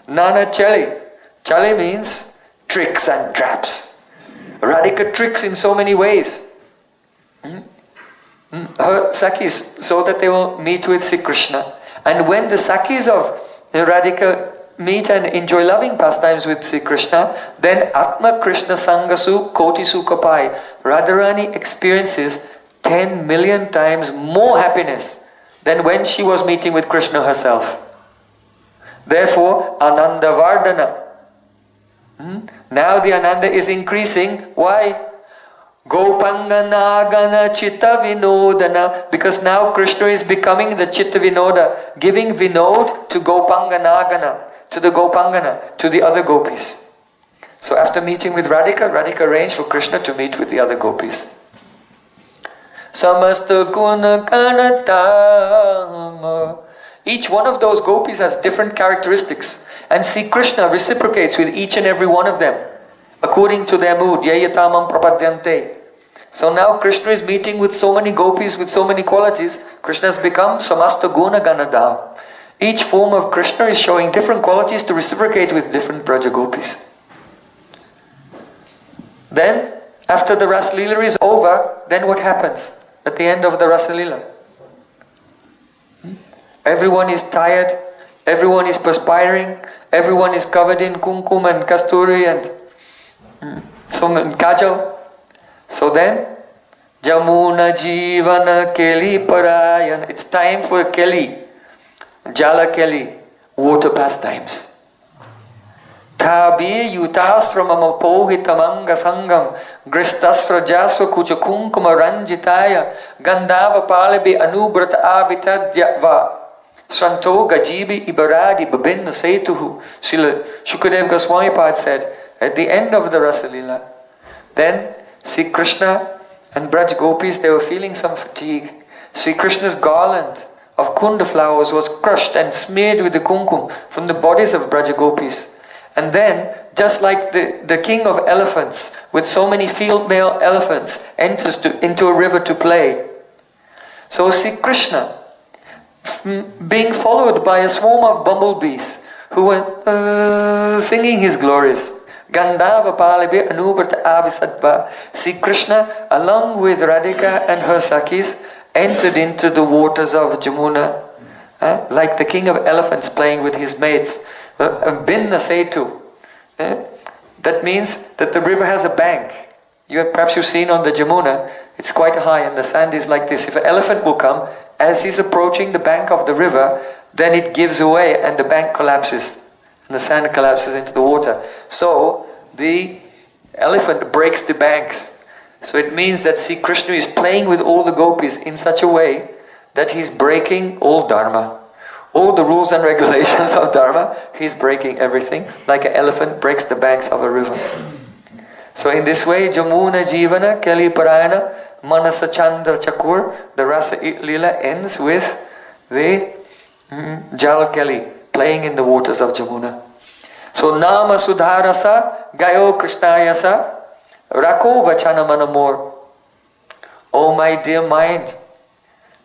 Nana Chale. Chale means tricks and traps. Radhika tricks in so many ways her Sakis so that they will meet with Sri Krishna. And when the Sakis of Radhika meet and enjoy loving pastimes with Sri Krishna, then Atma Krishna Sangasu Koti Sukapai, Radharani experiences 10 million times more happiness than when she was meeting with Krishna herself. Therefore, Ananda Vardhana. Now the Ananda is increasing. Why? Gopanga Nagana Chitta Vinodana. Because now Krishna is becoming the Chitta Vinoda, giving Vinod to Gopanga Nagana, to the Gopangana, to the other gopis. So after meeting with Radhika, Radhika arranged for Krishna to meet with the other gopis. Samasta Guna Kanatama. Each one of those gopis has different characteristics, and Sri Krishna reciprocates with each and every one of them according to their mood. Yayatamam prapadyante. So now Krishna is meeting with so many gopis with so many qualities. Krishna has become Samasta Guna Ganadam. Each form of Krishna is showing different qualities to reciprocate with different Braja gopis. Then, after the Ras Leela is over, then what happens at the end of the Ras Leela? Everyone is tired, everyone is perspiring, everyone is covered in kumkum and kasturi and kajal. So then, Jamuna Jivana Keli Parayan. It's time for Keli, Jala Keli, water pastimes. Tabi yutasramam apohitamanga sangam gristasra jasva kucha kunkuma ranjitaya gandhava palibi anubrata avitadyava Sranto Gajibi Ibaradi Babinna Setuhu. Srila Shukadev Goswami Pad said, at the end of the Rasa Leela, then Sri Krishna and Braj Gopis, they were feeling some fatigue. Sri Krishna's garland of kunda flowers was crushed and smeared with the kumkum from the bodies of Braj Gopis. And then, just like the king of elephants, with so many female elephants, enters into a river to play. So Sri Krishna, being followed by a swarm of bumblebees who were singing his glories. Gandhava Palibi Anubrata Avisadba. Sri Krishna, along with Radhika and her Sakis, entered into the waters of Jamuna, like the king of elephants playing with his mates. Binna Setu. That means that the river has a bank. Perhaps you've seen on the Jamuna, it's quite high and the sand is like this. If an elephant will come, as he's approaching the bank of the river, then it gives away and the bank collapses. And the sand collapses into the water. So, the elephant breaks the banks. So it means that Sri Krishna is playing with all the gopis in such a way that he's breaking all dharma. All the rules and regulations of dharma, he's breaking everything, like an elephant breaks the banks of a river. So in this way, Jamuna Jivana Keli Parayana Manasa Chandra Chakur, the Rasa Leela ends with the Jal Keli, playing in the waters of Jamuna. So Nama Sudharasa Gayo Krishnayasa Rako Vachana Manamor. Oh my dear mind,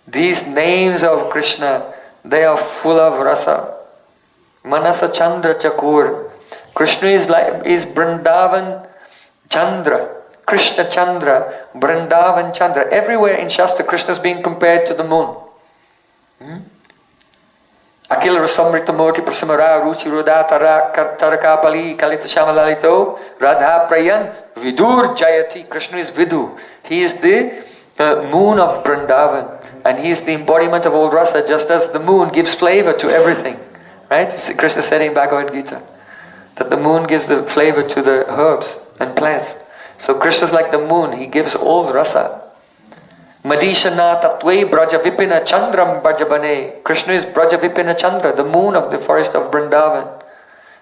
these names of Krishna, they are full of rasa. Manasa Chandra Chakur. Krishna is Vrindavan Chandra. Krishna Chandra, Vrindavan Chandra. Everywhere in Shastra, Krishna is being compared to the moon. Akil Rasamrita Murti Prasamara Ruchi Ruda Tarakapali Kalita Shamalalito Radha Prayan Vidur Jayati. Krishna is Vidu. He is the moon of Vrindavan. And he is the embodiment of all rasa, just as the moon gives flavor to everything. Right? Krishna said in Bhagavad Gita that the moon gives the flavor to the herbs and plants. So Krishna is like the moon, he gives all rasa. Madishana Tatve Braja Vipina Chandram Brajabane. Krishna is Braja Vipina Chandra, the moon of the forest of Vrindavan.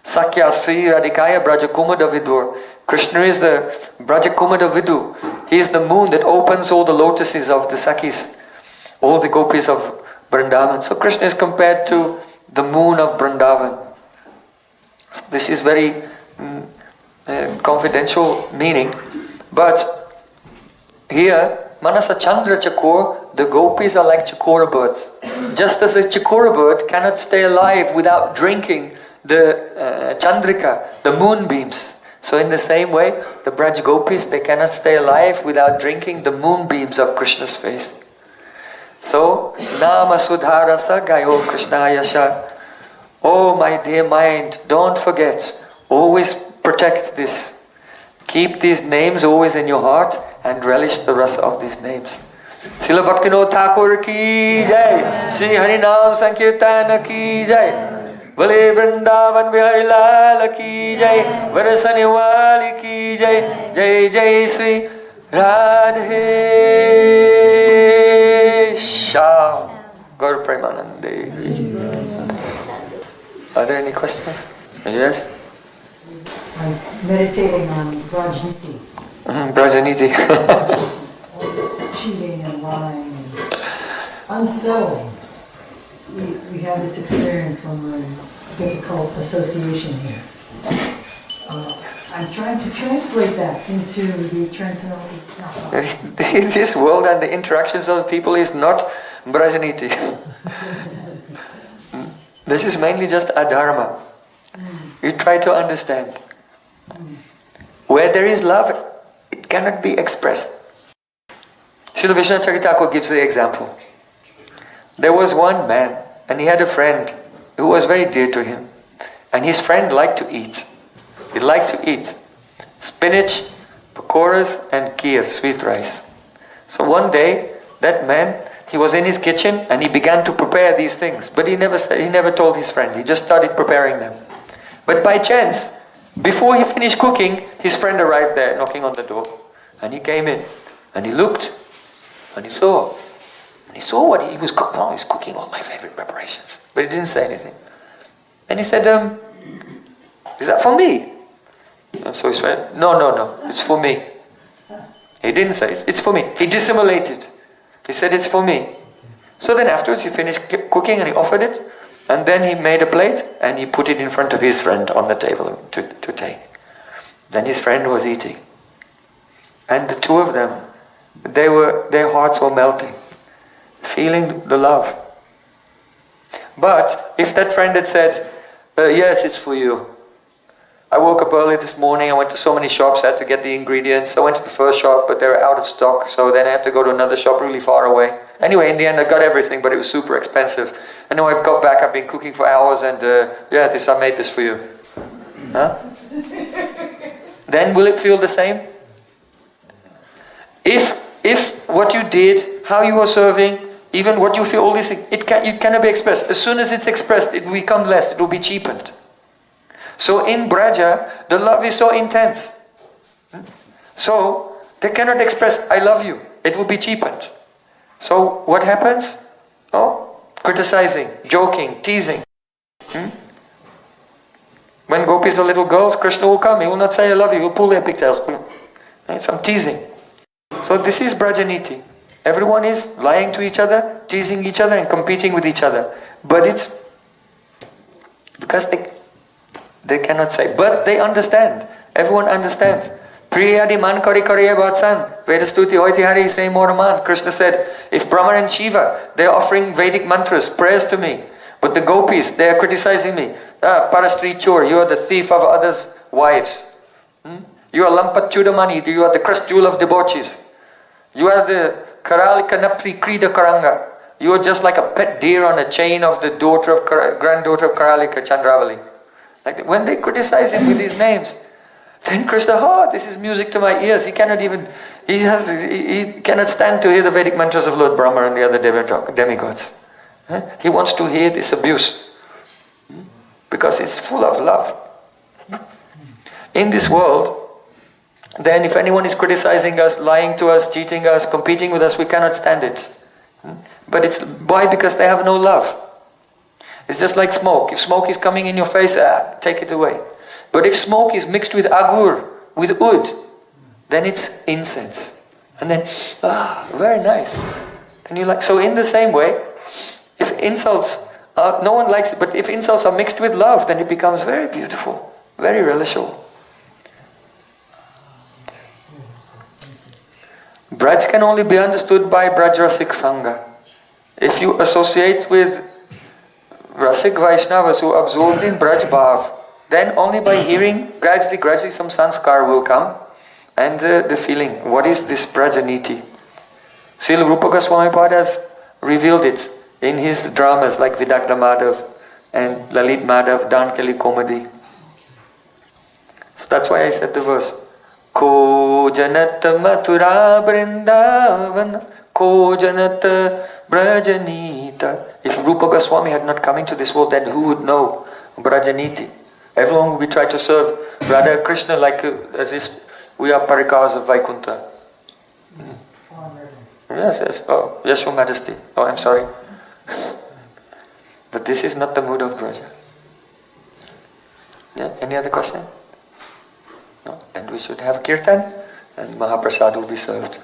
Sakya Sri Radhikaya Braja Kumada Vidur. Krishna is the Braja Kumada Vidu. He is the moon that opens all the lotuses of the Sakis, all the gopis of Vrindavan. So Krishna is compared to the moon of Vrindavan. So this is very confidential meaning. But here, Manasa Chandra Chakur, the gopis are like Chakora birds. Just as a Chakora bird cannot stay alive without drinking the Chandrika, the moonbeams. So in the same way, the Braj gopis, they cannot stay alive without drinking the moonbeams of Krishna's face. So, Nama Sudharasa Gayo Krishna Yasha. Oh my dear mind, don't forget. Always protect this. Keep these names always in your heart and relish the rasa of these names. Srila Bhaktivinoda Thakur ki jai. Shri Harinam Sankirtana ki jai. Vale Vrindavan Bihari Lala ki jai. Varasani Wali ki jai. Jai Jai Sri Radhe Shyam. Gaur Premanande. Are there any questions? Yes? I'm meditating on Brajniti. Prayojan. All this cheating and lying and unsettling. We have this experience when we're in difficult association here. I'm trying to translate that into the transcendental. This world and the interactions of people is not Brajniti. This is mainly just adharma. You try to understand. Where there is love, it cannot be expressed. Srila Vishwanath Chakravarti gives the example. There was one man, and he had a friend who was very dear to him. And his friend liked to eat. He liked to eat spinach, pakoras, and kheer, sweet rice. So one day, that man, he was in his kitchen and he began to prepare these things. But he never told his friend. He just started preparing them. But by chance, before he finished cooking, his friend arrived there, knocking on the door. And he came in. And he looked. And he saw. And he saw what he was cooking. Oh, he's cooking all my favorite preparations. But he didn't say anything. And he said, is that for me? And so he said, no, it's for me. He didn't say it. It's for me. He dissimulated. He said, it's for me. So then afterwards he finished cooking and he offered it. And then he made a plate and he put it in front of his friend on the table to take. Then his friend was eating. And the two of them, their hearts were melting, feeling the love. But if that friend had said, yes, it's for you. I woke up early this morning, I went to so many shops, I had to get the ingredients. I went to the first shop, but they were out of stock, so then I had to go to another shop really far away. Anyway, in the end I got everything, but it was super expensive. And now I've got back, I've been cooking for hours, and I made this for you. Huh? Then will it feel the same? If what you did, how you were serving, even what you feel, all this, it cannot be expressed. As soon as it's expressed, it will become less, it will be cheapened. So in Braja, the love is so intense. So they cannot express, I love you. It will be cheapened. So what happens? Oh, criticizing, joking, teasing. When gopis are little girls, Krishna will come. He will not say, I love you. He will pull their pigtails. Some teasing. So this is Brajaniti. Everyone is lying to each other, teasing each other and competing with each other. But it's because they cannot say. But they understand. Everyone understands. Priyadi man kari kariya vatsan. Vedastuti hoiti hari say more man. Krishna said, if Brahma and Shiva, they are offering Vedic mantras, prayers to me. But the gopis, they are criticizing me. Parastri chor, you are the thief of others' wives. You are lampat chudamani, you are the crushed jewel of debauchees. You are the karalika napri krida karanga. You are just like a pet deer on a chain of the granddaughter of Karalika Chandravali. Like when they criticize him with these names, then Krishna, this is music to my ears. He cannot stand to hear the Vedic mantras of Lord Brahma and the other demigods. He wants to hear this abuse because it's full of love. In this world, then if anyone is criticizing us, lying to us, cheating us, competing with us, we cannot stand it. But it's why? Because they have no love. It's just like smoke. If smoke is coming in your face, take it away. But if smoke is mixed with agur, with oud, then it's incense. And then, very nice. And you like. So in the same way, if insults, no one likes it, but if insults are mixed with love, then it becomes very beautiful, very relishable. Braj can only be understood by Braj Rasik Sangha. If you associate with Rasik Vaishnavas who are absorbed in Braj Bhav, then only by hearing, gradually some sanskar will come and the feeling, what is this Brajaniti? Srila Rupa Goswami Pad has revealed it in his dramas like Vidagdha Madhav and Lalit Madhav, Dankali comedy. So that's why I said the verse. Ko janat mathura brindavan, ko janat brajanita. If Rupa Goswami had not come into this world, then who would know Brajaniti? Everyone would be trying to serve Radha Krishna like as if we are parikars of Vaikuntha. Yes, yes. Oh, yes, Your Majesty. Oh, I'm sorry. But this is not the mood of Braja. Yeah, any other question? No? Then we should have kirtan and Mahaprasad will be served.